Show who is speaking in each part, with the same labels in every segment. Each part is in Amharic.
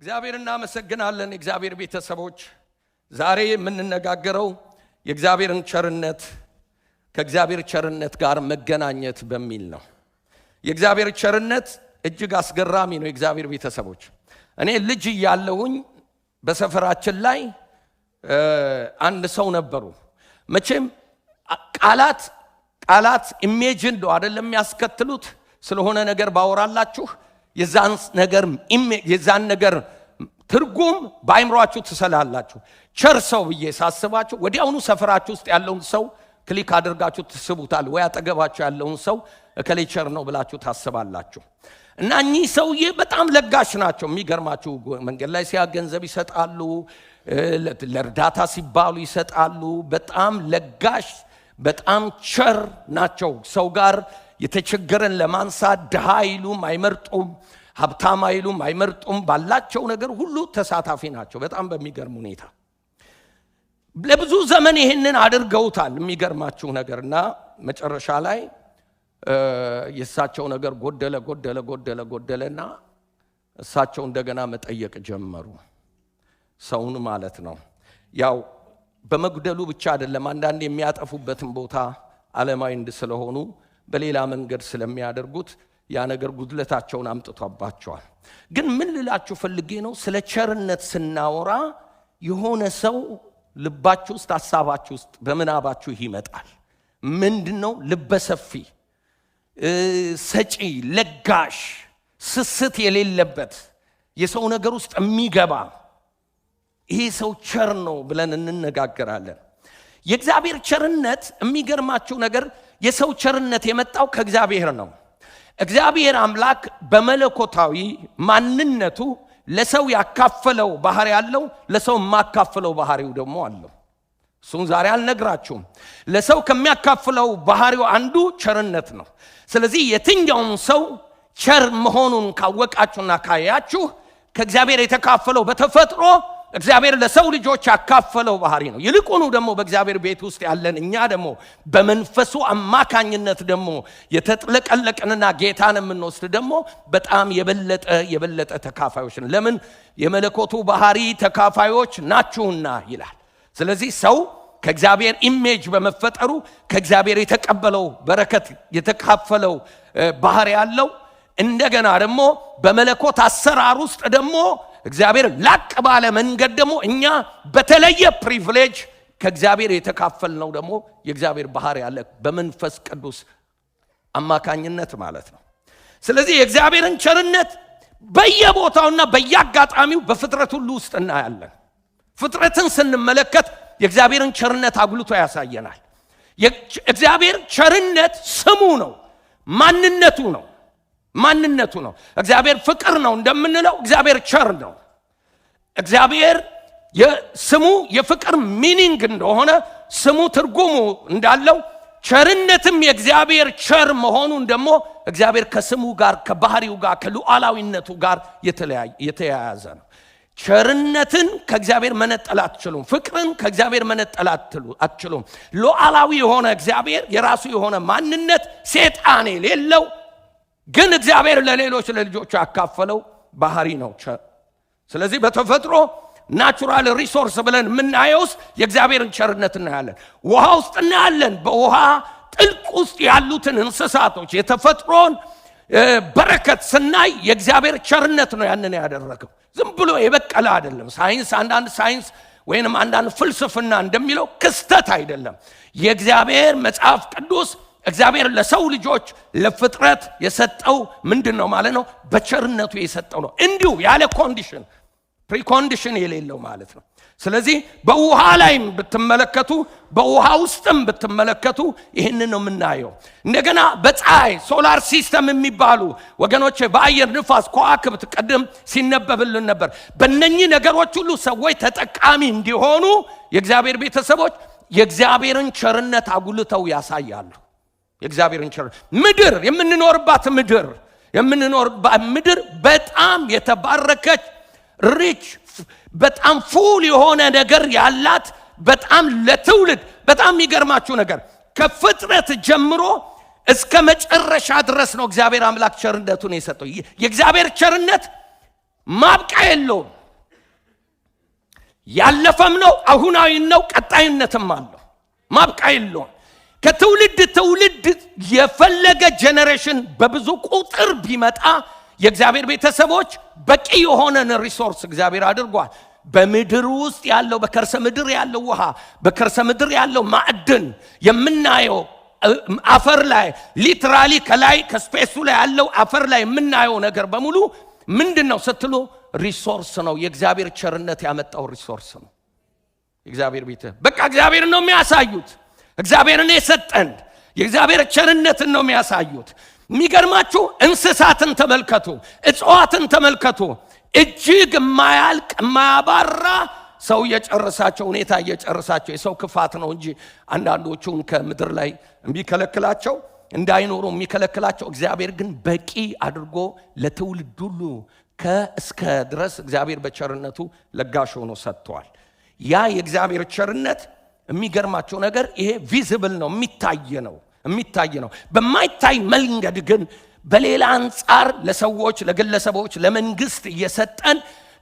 Speaker 1: እግዚአብሔር እናመሰግናለን። እግዚአብሔር ቤተሰቦች ዛሬ የምንነጋገረው የእግዚአብሔርን ቸርነት ከእግዚአብሔር ቸርነት ጋር መገናኘት በሚል ነው። የእግዚአብሔር ቸርነት እጅግ አስገራሚ ነው። የእግዚአብሔር ቤተሰቦች እኔ ልጅ ያለሁኝ በሰፈራችን ላይ አንድ ሰው ነበሩ። መቼም ቃላት ኢሜጅን ነው አይደለም የሚያስከትሉት። ስለሆነ ነገር ባወራላችሁ የዛን ነገር ትርጉም በአይምሮአችሁ ትሰላላችሁ። ቸር ሰው ብዬ ሳስባችሁ ወዲያውኑ ሰፈራችሁ ውስጥ ያለውን ሰው ክሊክ አድርጋችሁ ትስቡታል ወይ አጠገባችሁ ያለውን ሰው እከሌ ቸር ነው ብላችሁ ታስባላችሁ። እና እኚህ ሰውዬ በጣም ለጋሽ ናቸው። የሚገርማችሁ መንገድ ላይ ሲያገንዘብ ይሰጣሉ፣ ለእርዳታ ሲባሉ ይሰጣሉ። በጣም ለጋሽ፣ በጣም ቸር ናቸው። ሰው ጋር የተቸገረን ለማንሳት ድሃ አይሉም፣ አይመርጡም፣ ሀብታም አይሉም፣ አይመርጡም። ባላቸው ነገር ሁሉ ተሳታፊ ናቸው። በጣም በሚገርም ሁኔታ ለብዙ ዘመን ይህንን አድርገውታል። የሚገርማችሁ ነገርና መጨረሻ ላይ የእሳቸው ነገር ጎደለና እሳቸው እንደገና መጠየቅ ጀመሩ። ሰውን ማለት ነው። ያው በመጉደሉ ብቻ አይደለም፣ አንዳንድ የሚያጠፉበትን ቦታ ዓለማዊ ስለሆኑ በሌላ መንገድ ስለሚያደርጉት ያ ነገር ጉድለታቸውን አምጥቷባቸዋል። ግን ምን ልላችሁ ፈልጌ ነው፣ ስለ ቸርነት ስናወራ የሆነ ሰው ልባችሁ ውስጥ ሐሳባችሁ ውስጥ በምናባችሁ ይመጣል። ምንድነው? ልበሰፊ፣ ሰጪ፣ ለጋሽ፣ ስስት የሌለበት የሰው ነገር ውስጥ የሚገባ ይሄ ሰው ቸር ነው ብለን እንነጋገራለን። የእግዚአብሔር ቸርነት የሚገርማችሁ ነገር የሰው ቸርነት የመጣው ከእግዚአብሔር ነው። እግዚአብሔር አምላክ በመለኮታዊ ማንነቱ ለሰው ያካፈለው ባህሪ ያለው፣ ለሰው የማካፈለው ባህሪው ደግሞ አለው። እሱን ዛሬ አልነግራችሁም። ለሰው ከሚያካፍለው ባህሪው አንዱ ቸርነት ነው። ስለዚህ የትኛውም ሰው ቸር መሆኑን ካወቃችሁና ካያችሁ ከእግዚአብሔር የተካፈለው በተፈጥሮ እግዚአብሔር ለሰው ልጆች ያካፈለው ባህሪ ነው። ይልቁኑ ደግሞ በእግዚአብሔር ቤት ውስጥ ያለን እኛ ደግሞ በመንፈሱ አማካኝነት ደግሞ የተጥለቀለቅንና ጌታን የምንወስድ ደግሞ በጣም የበለጠ ተካፋዮች ነን። ለምን? የመለኮቱ ባህሪ ተካፋዮች ናችሁና ይላል። ስለዚህ ሰው ከእግዚአብሔር ኢሜጅ በመፈጠሩ ከእግዚአብሔር የተቀበለው በረከት የተካፈለው ባህሪ ያለው፣ እንደገና ደግሞ በመለኮት አሰራር ውስጥ ደግሞ እግዚአብሔር ላቅ ባለ መንገድ ደግሞ እኛ በተለየ ፕሪቪሌጅ ከእግዚአብሔር የተካፈልነው ደግሞ የእግዚአብሔር ባህሪ ያለ በመንፈስ ቅዱስ አማካኝነት ማለት ነው። ስለዚህ የእግዚአብሔርን ቸርነት በየቦታውና በየአጋጣሚው በፍጥረት ሁሉ ውስጥ እናያለን። ፍጥረትን ስንመለከት የእግዚአብሔርን ቸርነት አጉልቶ ያሳየናል። የእግዚአብሔር ቸርነት ስሙ ነው፣ ማንነቱ ነው። እግዚአብሔር ፍቅር ነው እንደምንለው እግዚአብሔር ቸር ነው። እግዚአብሔር ስሙ የፍቅር ሚኒንግ እንደሆነ ስሙ ትርጉሙ እንዳለው ቸርነትም የእግዚአብሔር ቸር መሆኑን ደግሞ እግዚአብሔር ከስሙ ጋር ከባህሪው ጋር ከሉዓላዊነቱ ጋር የተያያዘ ነው። ቸርነትን ከእግዚአብሔር መነጠል አትችሉም። ፍቅርን ከእግዚአብሔር መነጠል አትችሉም። ሉዓላዊ የሆነ እግዚአብሔር የራሱ የሆነ ማንነት ሰይጣን የሌለው ግን እግዚአብሔር ለሌሎች ለልጆቹ ያካፈለው ባህሪ ነው ቸር። ስለዚህ በተፈጥሮ ናቹራል ሪሶርስ ብለን የምናየው ውስጥ የእግዚአብሔርን ቸርነት እናያለን። ውሃ ውስጥ እናያለን። በውሃ ጥልቅ ውስጥ ያሉትን እንስሳቶች የተፈጥሮን በረከት ስናይ የእግዚአብሔር ቸርነት ነው ያንን ያደረገው። ዝም ብሎ የበቀለ አይደለም። አንዳንድ ሳይንስ ወይንም አንዳንድ ፍልስፍና እንደሚለው ክስተት አይደለም። የእግዚአብሔር መጽሐፍ ቅዱስ እግዚአብሔር ለሰው ልጆች ለፍጥረት የሰጠው ምንድነው ማለት ነው? በቸርነቱ የሰጠው ነው። እንዲሁ ያለ ኮንዲሽን ፕሪኮንዲሽን የሌለው ማለት ነው። ስለዚህ በውሃ ላይም ብትመለከቱ በውሃ ውስጥም ብትመለከቱ ይህንን ነው የምናየው። እንደገና በፀሐይ ሶላር ሲስተም የሚባሉ ወገኖች በአየር ንፋስ ከዋክብት ቀደም ሲነበብልን ነበር። በእነኚህ ነገሮች ሁሉ ሰዎች ተጠቃሚ እንዲሆኑ የእግዚአብሔር ቤተሰቦች የእግዚአብሔርን ቸርነት አጉልተው ያሳያሉ። የእግዚአብሔርን ቸርነት ምድር የምንኖርባት ምድር በጣም የተባረከች ሪች በጣም ፉል የሆነ ነገር ያላት በጣም ለትውልድ በጣም የሚገርማችሁ ነገር ከፍጥረት ጀምሮ እስከ መጨረሻ ድረስ ነው እግዚአብሔር አምላክ ቸርነቱን የሰጠው። የእግዚአብሔር ቸርነት ማብቂያ የለውም። ያለፈም ነው፣ አሁናዊ ነው፣ ቀጣይነትም አለው። ማብቂያ የለውም። ከትውልድ ትውልድ የፈለገ ጄኔሬሽን በብዙ ቁጥር ቢመጣ የእግዚአብሔር ቤተሰቦች በቂ የሆነን ሪሶርስ እግዚአብሔር አድርጓል። በምድር ውስጥ ያለው በከርሰ ምድር ያለው ውሃ፣ በከርሰ ምድር ያለው ማዕድን የምናየው አፈር ላይ ሊትራሊ ከላይ ከስፔሱ ላይ ያለው አፈር ላይ የምናየው ነገር በሙሉ ምንድነው ስትሉ ሪሶርስ ነው። የእግዚአብሔር ቸርነት ያመጣው ሪሶርስ ነው። እግዚአብሔር ቤተ በቃ እግዚአብሔር ነው የሚያሳዩት። እግዚአብሔርን የሰጠን የእግዚአብሔር ቸርነትን ነው የሚያሳዩት። የሚገርማችሁ እንስሳትን ተመልከቱ፣ እጽዋትን ተመልከቱ። እጅግ የማያልቅ የማያባራ ሰው የጨረሳቸው ሁኔታ እየጨረሳቸው የሰው ክፋት ነው እንጂ አንዳንዶቹን ከምድር ላይ የሚከለክላቸው እንዳይኖሩ የሚከለክላቸው፣ እግዚአብሔር ግን በቂ አድርጎ ለትውልድ ሁሉ ከእስከ ድረስ እግዚአብሔር በቸርነቱ ለጋሽ ሆኖ ሰጥቷል። ያ የእግዚአብሔር ቸርነት የሚገርማቸው ነገር ይሄ ቪዚብል ነው፣ የሚታይ ነው። በማይታይ መንገድ ግን በሌላ አንጻር ለሰዎች፣ ለግለሰቦች፣ ለመንግስት እየሰጠን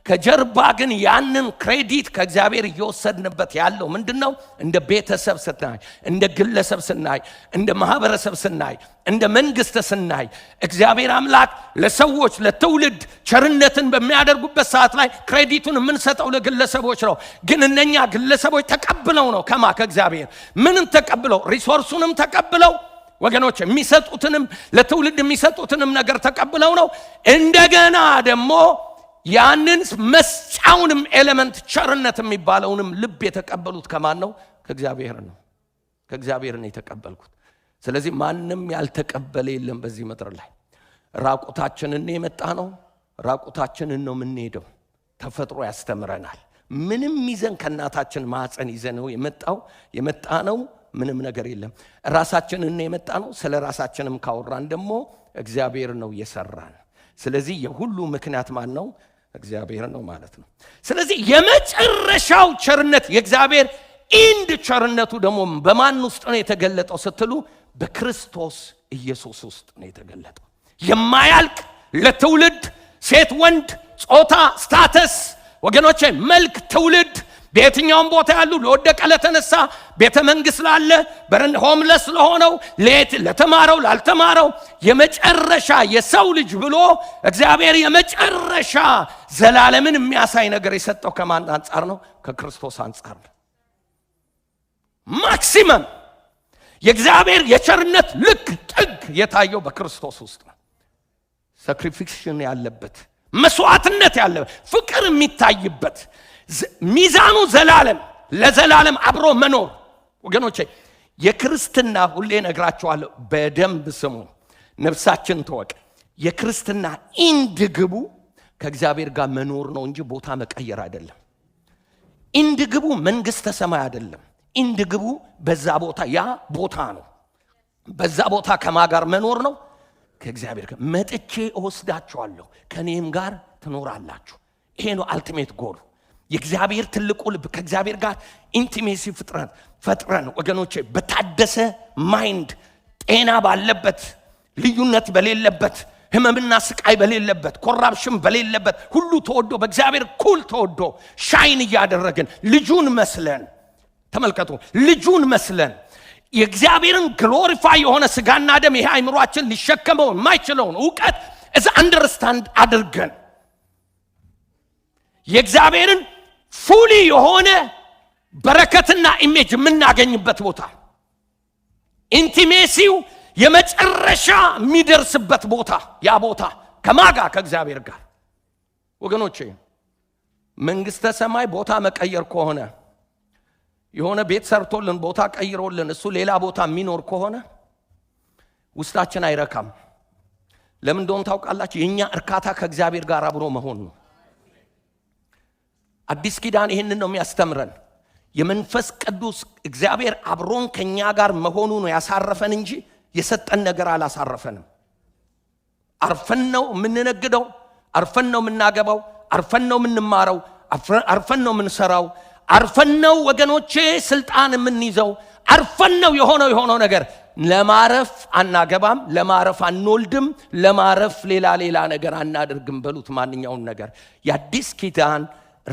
Speaker 1: ከጀርባ ግን ያንን ክሬዲት ከእግዚአብሔር እየወሰድንበት ያለው ምንድነው? እንደ ቤተሰብ ስናይ፣ እንደ ግለሰብ ስናይ፣ እንደ ማህበረሰብ ስናይ፣ እንደ መንግስት ስናይ እግዚአብሔር አምላክ ለሰዎች ለትውልድ ቸርነትን በሚያደርጉበት ሰዓት ላይ ክሬዲቱን የምንሰጠው ለግለሰቦች ነው። ግን እነኛ ግለሰቦች ተቀብለው ነው ከእግዚአብሔር ምንም ተቀብለው ሪሶርሱንም ተቀብለው ወገኖች የሚሰጡትንም ለትውልድ የሚሰጡትንም ነገር ተቀብለው ነው። እንደገና ደግሞ ያንን መስጫውንም ኤሌመንት ቸርነት የሚባለውንም ልብ የተቀበሉት ከማን ነው? ከእግዚአብሔር ነው። ከእግዚአብሔር ነው የተቀበልኩት። ስለዚህ ማንም ያልተቀበለ የለም በዚህ ምድር ላይ። ራቁታችንን የመጣ ነው፣ ራቁታችንን ነው የምንሄደው። ተፈጥሮ ያስተምረናል። ምንም ይዘን ከእናታችን ማህፀን ይዘነው የመጣ ነው ምንም ነገር የለም። ራሳችንን የመጣ ነው። ስለ ራሳችንም ካወራን ደግሞ እግዚአብሔር ነው የሰራን። ስለዚህ የሁሉ ምክንያት ማን ነው? እግዚአብሔር ነው ማለት ነው። ስለዚህ የመጨረሻው ቸርነት የእግዚአብሔር ኢንድ ቸርነቱ ደግሞ በማን ውስጥ ነው የተገለጠው ስትሉ በክርስቶስ ኢየሱስ ውስጥ ነው የተገለጠው። የማያልቅ ለትውልድ ሴት፣ ወንድ፣ ጾታ፣ ስታተስ ወገኖቼ፣ መልክ፣ ትውልድ በየትኛውም ቦታ ያሉ ለወደቀ ለተነሳ ቤተ መንግስት ላለ ሆምለስ ለሆነው ለተማረው ላልተማረው የመጨረሻ የሰው ልጅ ብሎ እግዚአብሔር የመጨረሻ ዘላለምን የሚያሳይ ነገር የሰጠው ከማን አንጻር ነው? ከክርስቶስ አንጻር ነው። ማክሲመም የእግዚአብሔር የቸርነት ልክ ጥግ የታየው በክርስቶስ ውስጥ ነው። ሳክሪፊክሽን ያለበት፣ መስዋዕትነት ያለበት፣ ፍቅር የሚታይበት፣ ሚዛኑ ለዘላለም አብሮ መኖር። ወገኖቼ የክርስትና ሁሌ ነግራቸዋለሁ፣ በደንብ ስሙ፣ ነፍሳችን ተወቅ። የክርስትና ኢንድ ግቡ ከእግዚአብሔር ጋር መኖር ነው እንጂ ቦታ መቀየር አይደለም። ኢንድ ግቡ መንግስተ ሰማይ አይደለም። ኢንድ ግቡ በዛ ቦታ፣ ያ ቦታ ነው። በዛ ቦታ ከማን ጋር መኖር ነው? ከእግዚአብሔር ጋር። መጥቼ እወስዳችኋለሁ፣ ከኔም ጋር ትኖራላችሁ። ይሄ ነው አልቲሜት ጎል። የእግዚአብሔር ትልቁ ልብ ከእግዚአብሔር ጋር ኢንቲሜሲ ፈጥረን ወገኖቼ በታደሰ ማይንድ፣ ጤና ባለበት፣ ልዩነት በሌለበት፣ ህመምና ስቃይ በሌለበት፣ ኮራፕሽን በሌለበት፣ ሁሉ ተወዶ በእግዚአብሔር ኩል ተወዶ ሻይን እያደረግን ልጁን መስለን፣ ተመልከቱ፣ ልጁን መስለን የእግዚአብሔርን ግሎሪፋይ የሆነ ስጋና ደም ይሄ አይምሮአችን ሊሸከመው የማይችለውን ዕውቀት እዛ አንደርስታንድ አድርገን የእግዚአብሔርን ፉሊ የሆነ በረከትና ኢሜጅ የምናገኝበት ቦታ፣ ኢንቲሜሲው የመጨረሻ የሚደርስበት ቦታ፣ ያ ቦታ ከማጋ ከእግዚአብሔር ጋር። ወገኖቼ መንግስተ ሰማይ ቦታ መቀየር ከሆነ የሆነ ቤት ሰርቶልን ቦታ ቀይሮልን እሱ ሌላ ቦታ የሚኖር ከሆነ ውስጣችን አይረካም። ለምን እንደሆነ ታውቃላችሁ? የኛ እርካታ ከእግዚአብሔር ጋር አብሮ መሆን ነው። አዲስ ኪዳን ይሄንን ነው የሚያስተምረን። የመንፈስ ቅዱስ እግዚአብሔር አብሮን ከኛ ጋር መሆኑ ነው ያሳረፈን እንጂ የሰጠን ነገር አላሳረፈንም። አርፈን ነው የምንነግደው፣ አርፈን ነው የምናገባው፣ አርፈን ነው የምንማረው፣ አርፈን ነው የምንሰራው፣ አርፈን ነው ወገኖቼ ስልጣን የምንይዘው፣ አርፈን ነው የሆነው ነገር። ለማረፍ አናገባም፣ ለማረፍ አንወልድም፣ ለማረፍ ሌላ ነገር አናደርግም በሉት ማንኛውን ነገር። የአዲስ ኪዳን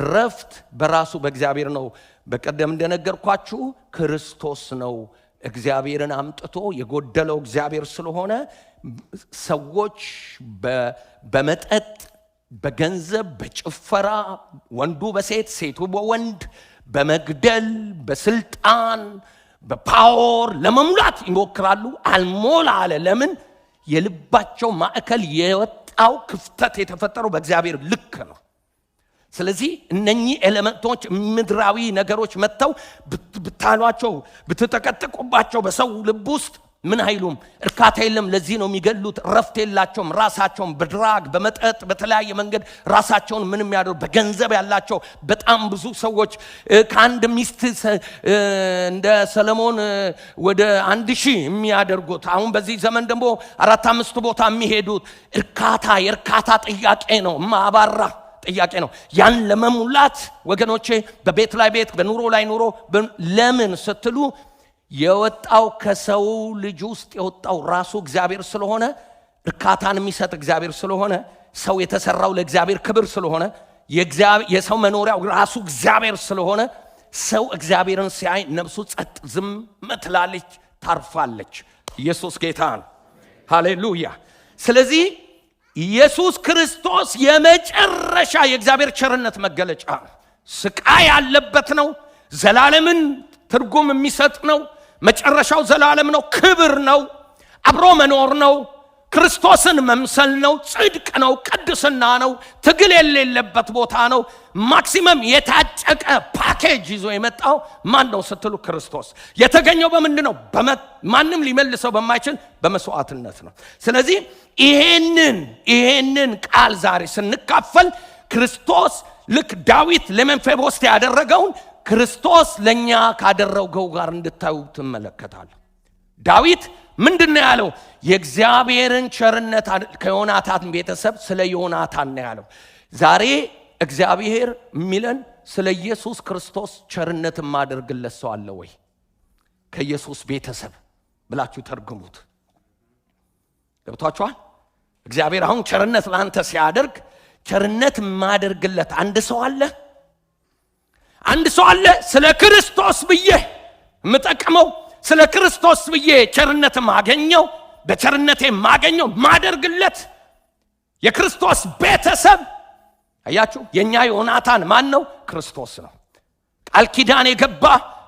Speaker 1: ረፍት በራሱ በእግዚአብሔር ነው። በቀደም እንደነገርኳችሁ ክርስቶስ ነው እግዚአብሔርን አምጥቶ የጎደለው እግዚአብሔር ስለሆነ ሰዎች በመጠጥ በገንዘብ በጭፈራ ወንዱ በሴት ሴቱ በወንድ በመግደል በስልጣን በፓወር ለመሙላት ይሞክራሉ። አልሞላ አለ። ለምን? የልባቸው ማዕከል የወጣው ክፍተት የተፈጠረው በእግዚአብሔር ልክ ነው። ስለዚህ እነኚህ ኤሌመንቶች ምድራዊ ነገሮች መጥተው ብታሏቸው ብትጠቀጥቁባቸው በሰው ልብ ውስጥ ምን አይሉም፣ እርካታ የለም። ለዚህ ነው የሚገሉት። ረፍት የላቸውም። ራሳቸውን በድራግ በመጠጥ በተለያየ መንገድ ራሳቸውን ምን የሚያደርጉ በገንዘብ ያላቸው በጣም ብዙ ሰዎች ከአንድ ሚስት እንደ ሰለሞን ወደ 1000 የሚያደርጉት አሁን በዚህ ዘመን ደግሞ 4-5 ቦታ የሚሄዱት የእርካታ ጥያቄ ነው። ማባራ ጥያቄ ነው። ያን ለመሙላት ወገኖቼ በቤት ላይ ቤት በኑሮ ላይ ኑሮ ለምን ስትሉ የወጣው ከሰው ልጅ ውስጥ የወጣው ራሱ እግዚአብሔር ስለሆነ እርካታን የሚሰጥ እግዚአብሔር ስለሆነ ሰው የተሰራው ለእግዚአብሔር ክብር ስለሆነ የሰው መኖሪያው ራሱ እግዚአብሔር ስለሆነ ሰው እግዚአብሔርን ሲያይ ነፍሱ ጸጥ ዝም ትላለች፣ ታርፋለች። ኢየሱስ ጌታ ነው። ሃሌሉያ። ስለዚህ ኢየሱስ ክርስቶስ የመጨረሻ የእግዚአብሔር ቸርነት መገለጫ ነው። ስቃይ ያለበት ነው። ዘላለምን ትርጉም የሚሰጥ ነው። መጨረሻው ዘላለም ነው። ክብር ነው። አብሮ መኖር ነው። ክርስቶስን መምሰል ነው። ጽድቅ ነው። ቅድስና ነው። ትግል የሌለበት ቦታ ነው። ማክሲመም የታጨቀ ፓኬጅ ይዞ የመጣው ማን ነው ስትሉ ክርስቶስ። የተገኘው በምንድን ነው? ማንም ሊመልሰው በማይችል በመስዋዕትነት ነው። ስለዚህ ይሄንን ቃል ዛሬ ስንካፈል ክርስቶስ ልክ ዳዊት ለሜምፊቦስቴ ያደረገውን ክርስቶስ ለኛ ካደረገው ጋር እንድታዩ ትመለከታለህ። ዳዊት ምንድነው ያለው? የእግዚአብሔርን ቸርነት ከዮናታን ቤተሰብ ስለ ዮናታን ነው ያለው። ዛሬ እግዚአብሔር የሚለን ስለ ኢየሱስ ክርስቶስ ቸርነት ማድረግለት ሰው አለ ወይ? ከኢየሱስ ቤተሰብ ብላችሁ ተርጉሙት። ገብቷችኋል? እግዚአብሔር አሁን ቸርነት ለአንተ ሲያደርግ ቸርነት ማድረግለት አንድ ሰው አለ? አንድ ሰው አለ? ስለ ክርስቶስ ብዬ የምጠቅመው ስለ ክርስቶስ ብዬ ቸርነት ማገኘው በቸርነቴ ማገኘው ማደርግለት የክርስቶስ ቤተሰብ አያችሁ። የኛ ዮናታን ማን ነው? ክርስቶስ ነው። ቃል ኪዳን የገባ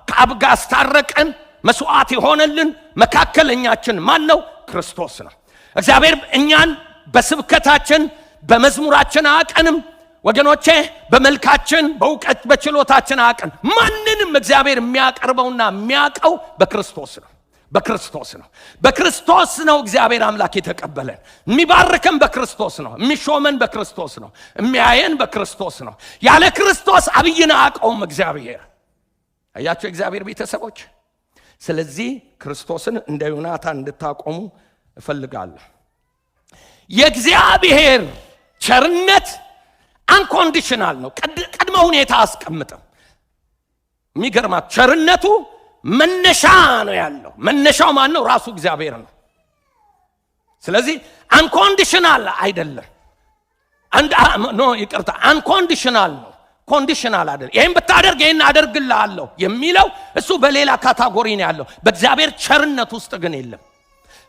Speaker 1: ከአብ ጋር አስታረቀን፣ መስዋዕት የሆነልን መካከለኛችን ማን ነው? ክርስቶስ ነው። እግዚአብሔር እኛን በስብከታችን በመዝሙራችን አቀንም ወገኖቼ በመልካችን በእውቀት በችሎታችን አቀን ማንንም እግዚአብሔር የሚያቀርበውና የሚያቀው በክርስቶስ ነው። በክርስቶስ ነው እግዚአብሔር አምላክ የተቀበለን። የሚባርከን በክርስቶስ ነው። የሚሾመን በክርስቶስ ነው። የሚያየን በክርስቶስ ነው። ያለ ክርስቶስ አብይን አቀውም እግዚአብሔር። አያችሁ እግዚአብሔር ቤተሰቦች። ስለዚህ ክርስቶስን እንደ ዮናታን እንድታቆሙ እፈልጋለሁ። የእግዚአብሔር ቸርነት አንኮንዲሽናል ነው። ቅድመ ሁኔታ አስቀምጠው። የሚገርማት ቸርነቱ መነሻ ነው ያለው። መነሻው ማን ነው? ራሱ እግዚአብሔር ነው። ስለዚህ አንኮንዲሽናል አይደለም። አንኮንዲሽናል ነው። ኮንዲሽናል አይደለም። ይሄን ብታደርግ ይሄን አደርግልሃለሁ የሚለው እሱ በሌላ ካታጎሪ ነው ያለው። በእግዚአብሔር ቸርነት ውስጥ ግን የለም።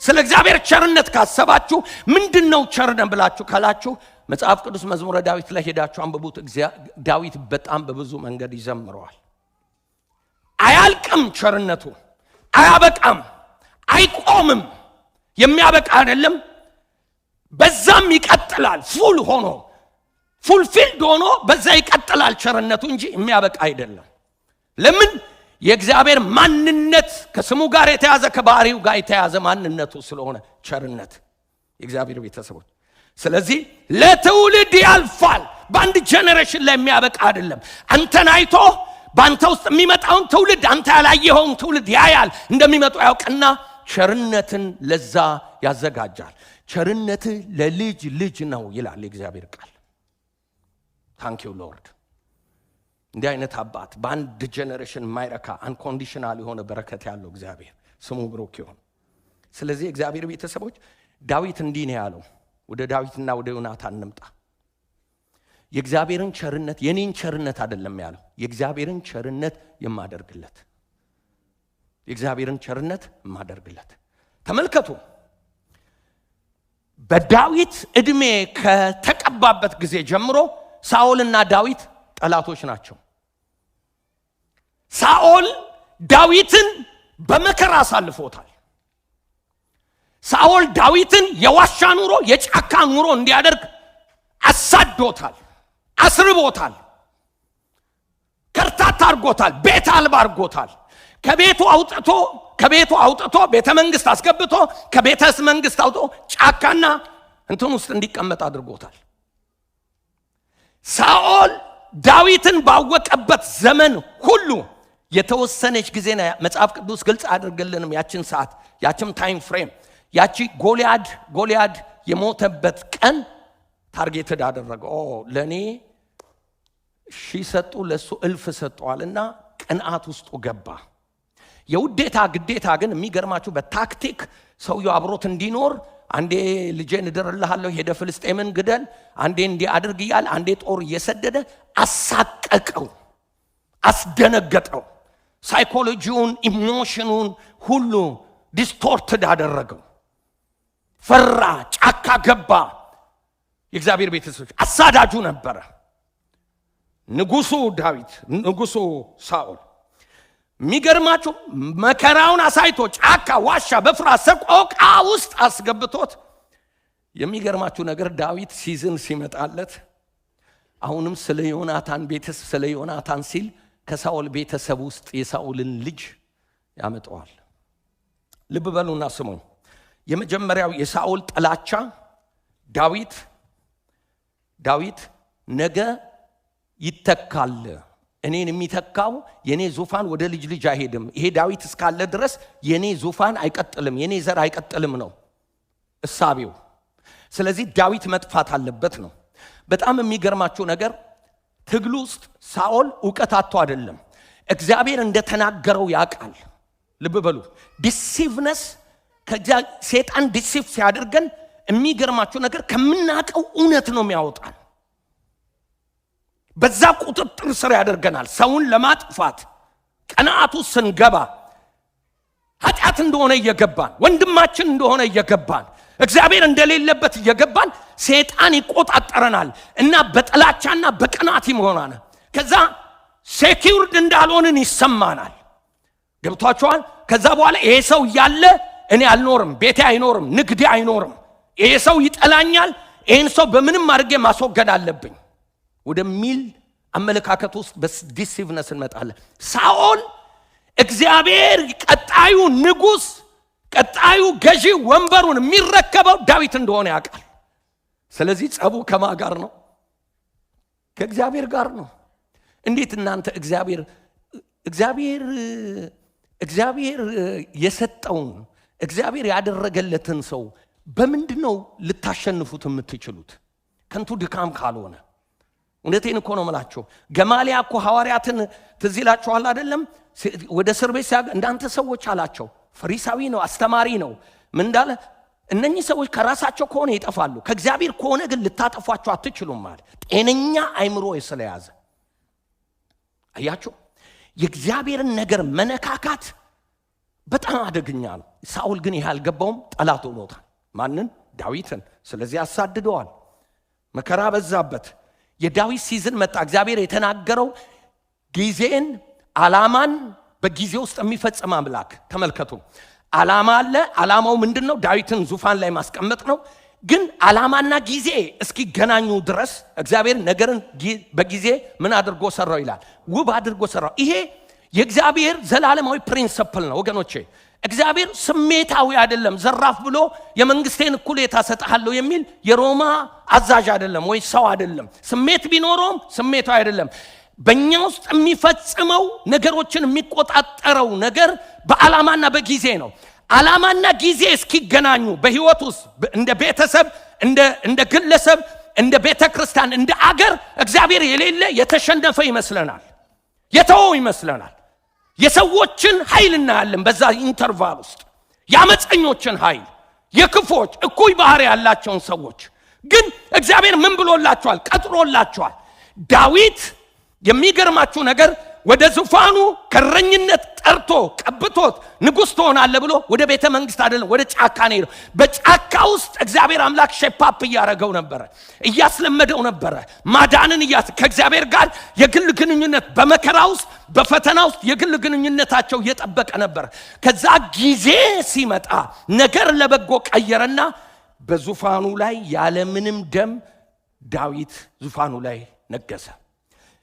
Speaker 1: ስለ እግዚአብሔር ቸርነት ካሰባችሁ ምንድነው ቸርነት ብላችሁ ካላችሁ መጽሐፍ ቅዱስ መዝሙረ ዳዊት ላይ ሄዳችሁ አንብቡት። ዳዊት በጣም በብዙ መንገድ ይዘምረዋል። አያልቅም ቸርነቱ፣ አያበቃም፣ አይቆምም። የሚያበቃ አይደለም፣ በዛም ይቀጥላል። ፉልፊልድ ሆኖ በዛ ይቀጥላል ቸርነቱ እንጂ የሚያበቃ አይደለም። ለምን? የእግዚአብሔር ማንነት ከስሙ ጋር የተያዘ ከባህሪው ጋር የተያዘ ማንነቱ ስለሆነ ቸርነት የእግዚአብሔር ቤተሰቦች። ስለዚህ ለትውልድ ያልፋል። በአንድ ጄኔሬሽን ላይ የሚያበቃ አይደለም። አንተን አይቶ በአንተ ውስጥ የሚመጣውን ትውልድ አንተ ያላየኸውን ትውልድ ያያል። እንደሚመጡ ያውቅና ቸርነትን ለዛ ያዘጋጃል። ቸርነት ለልጅ ልጅ ነው ይላል የእግዚአብሔር ቃል። ታንኪዩ ሎርድ። እንዲህ አይነት አባት በአንድ ጄኔሬሽን ማይረካ አንኮንዲሽናል የሆነ በረከት ያለው እግዚአብሔር ስሙ ብሩክ ይሁን። ስለዚህ እግዚአብሔር ቤተሰቦች ዳዊት እንዲህ ነው ያለው። ወደ ዳዊትና ወደ ዮናታን እንምጣ። የእግዚአብሔርን ቸርነት የኔን ቸርነት አይደለም ያለው፣ የእግዚአብሔርን ቸርነት የማደርግለት፣ የእግዚአብሔርን ቸርነት የማደርግለት። ተመልከቱ፣ በዳዊት እድሜ ከተቀባበት ጊዜ ጀምሮ ሳኦልና ዳዊት ጠላቶች ናቸው። ሳኦል ዳዊትን በመከራ አሳልፎታል። ሳኦል ዳዊትን የዋሻ ኑሮ የጫካ ኑሮ እንዲያደርግ አሳዶታል፣ አስርቦታል፣ ከርታታ አርጎታል፣ ቤት አልባ አርጎታል። ከቤቱ አውጥቶ ቤተ መንግስት አስገብቶ ከቤተ መንግስት አውጥቶ ጫካና እንትን ውስጥ እንዲቀመጥ አድርጎታል። ሳኦል ዳዊትን ባወቀበት ዘመን ሁሉ የተወሰነች ጊዜ ነው መጽሐፍ ቅዱስ ግልጽ አድርገልንም ያችን ሰዓት ያችን ታይም ፍሬም ያቺ ጎልያድ የሞተበት ቀን ታርጌትድ አደረገው። ለኔ ሺህ ሰጡ ለሱ እልፍ ሰጠዋልና ቅንዓት ውስጥ ገባ። የውዴታ ግዴታ ግን የሚገርማችሁ በታክቲክ ሰውየው አብሮት እንዲኖር አንዴ ልጄን እድርልሃለሁ ሄደ ፍልስጤምን ግደል፣ አንዴ እንዲህ አድርግ ይያል፣ አንዴ ጦር እየሰደደ አሳቀቀው፣ አስደነገጠው። ሳይኮሎጂውን ኢሞሽኑን ሁሉ ዲስቶርትድ አደረገው። ፈራ፣ ጫካ ገባ። የእግዚአብሔር ቤተሰቦች አሳዳጁ ነበረ ንጉሱ ዳዊት፣ ንጉሱ ሳኦል። የሚገርማችሁ መከራውን አሳይቶ ጫካ ዋሻ በፍርሃት ሰቆቃ ውስጥ አስገብቶት፣ የሚገርማችሁ ነገር ዳዊት ሲዝን ሲመጣለት አሁንም ስለ ዮናታን ሲል ከሳኦል ቤተሰብ ውስጥ የሳኦልን ልጅ ያመጣዋል። ልብ በሉና ስሙኝ። የመጀመሪያው የሳኦል ጥላቻ ዳዊት ነገ ይተካል፣ እኔን የሚተካው የኔ ዙፋን ወደ ልጅ አይሄድም፣ ይሄ ዳዊት እስካለ ድረስ የኔ ዙፋን አይቀጥልም፣ የኔ ዘር አይቀጥልም ነው እሳቤው። ስለዚህ ዳዊት መጥፋት አለበት ነው። በጣም የሚገርማችሁ ነገር ትግሉ ውስጥ ሳኦል ዕውቀት አጥቶ አይደለም፣ እግዚአብሔር እንደተናገረው ያውቃል። ልብ በሉ፣ ዲሲቭነስ ሰይጣን ዲሲቭ ሲያደርገን የሚገርማችሁ ነገር ከምናውቀው እውነት ነው የሚያወጣል። በዛ ቁጥጥር ስር ያደርገናል። ሰውን ለማጥፋት ቀናቱ ስንገባ ኃጢአት እንደሆነ እየገባን ወንድማችን እንደሆነ እየገባን እግዚአብሔር እንደሌለበት እየገባን ሰይጣን ይቆጣጠረናል እና በጥላቻና በቀናት ይሞላናል። ከዛ ሴኪውርድ እንዳልሆንን ይሰማናል። ገብቷችኋል? ከዛ በኋላ ይሄ ሰው እያለ እኔ አልኖርም፣ ቤቴ አይኖርም፣ ንግዴ አይኖርም፣ ይሄ ሰው ይጠላኛል፣ ይሄን ሰው በምንም አድርጌ ማስወገድ አለብኝ ወደሚል አመለካከት ውስጥ በዲሲቭነስ እንመጣለን። ሳኦል እግዚአብሔር ቀጣዩ ንጉስ፣ ቀጣዩ ገዢ ወንበሩን የሚረከበው ዳዊት እንደሆነ ያውቃል። ስለዚህ ጸቡ ከማ ጋር ነው? ከእግዚአብሔር ጋር ነው። እንዴት እናንተ እግዚአብሔር የሰጠውን እግዚአብሔር ያደረገለትን ሰው በምንድነው ልታሸንፉት የምትችሉት? ከንቱ ድካም ካልሆነ። እውነቴን እኮ ነው የምላችሁ። ገማልያ እኮ ሐዋርያትን ትዝ ይላችኋል አይደለም? ወደ እስር ቤት እንዳንተ ሰዎች አላቸው። ፈሪሳዊ ነው፣ አስተማሪ ነው። ምን እንዳለ? እነኚህ ሰዎች ከራሳቸው ከሆነ ይጠፋሉ፣ ከእግዚአብሔር ከሆነ ግን ልታጠፏቸው አትችሉም ማለት። ጤነኛ አይምሮ ስለያዘ አያችሁ። የእግዚአብሔርን ነገር መነካካት በጣም አደገኛ ነው። ሳኦል ግን ይህ አልገባውም። ጠላት ሆኖታል። ማንን? ዳዊትን። ስለዚህ አሳድደዋል። መከራ በዛበት። የዳዊት ሲዝን መጣ። እግዚአብሔር የተናገረው ጊዜን ዓላማን በጊዜ ውስጥ የሚፈጽም አምላክ። ተመልከቱ፣ ዓላማ አለ። ዓላማው ምንድነው? ዳዊትን ዙፋን ላይ ማስቀመጥ ነው። ግን ዓላማና ጊዜ እስኪገናኙ ድረስ እግዚአብሔር ነገርን በጊዜ ምን አድርጎ ሰራው ይላል? ውብ አድርጎ ሰራው። ይሄ የእግዚአብሔር ዘላለማዊ ፕሪንሲፕል ነው ወገኖቼ። እግዚአብሔር ስሜታዊ አይደለም። ዘራፍ ብሎ የመንግስቴን እኩሌታ ሰጣለሁ የሚል የሮማ አዛዥ አይደለም ወይ ሰው አይደለም። ስሜት ቢኖረውም ስሜታዊ አይደለም። በእኛ ውስጥ የሚፈጽመው ነገሮችን የሚቆጣጠረው ነገር በዓላማና በጊዜ ነው። ዓላማና ጊዜ እስኪገናኙ በህይወት ውስጥ እንደ ቤተሰብ፣ እንደ ግለሰብ፣ እንደ ቤተ ክርስቲያን፣ እንደ አገር እግዚአብሔር የሌለ የተሸነፈ ይመስለናል፣ የተወው ይመስለናል። የሰዎችን ኃይል እናያለን በዛ ኢንተርቫል ውስጥ። ያመፀኞችን ኃይል የክፎች እኩይ ባህሪ ያላቸውን ሰዎች ግን እግዚአብሔር ምን ብሎላቸዋል? ቀጥሮላቸዋል። ዳዊት የሚገርማችሁ ነገር ወደ ዙፋኑ ከረኝነት ጠርቶ ቀብቶት ንጉሥ ትሆናለህ ብሎ ወደ ቤተ መንግስት አይደለም ወደ ጫካ ነው ሄደው። በጫካ ውስጥ እግዚአብሔር አምላክ ሼፓፕ እያደረገው ነበረ፣ እያስለመደው ነበረ ማዳንን ከእግዚአብሔር ጋር የግል ግንኙነት በመከራ ውስጥ በፈተና ውስጥ የግል ግንኙነታቸው እየጠበቀ ነበር። ከዛ ጊዜ ሲመጣ ነገር ለበጎ ቀየረና በዙፋኑ ላይ ያለምንም ደም ዳዊት ዙፋኑ ላይ ነገሰ።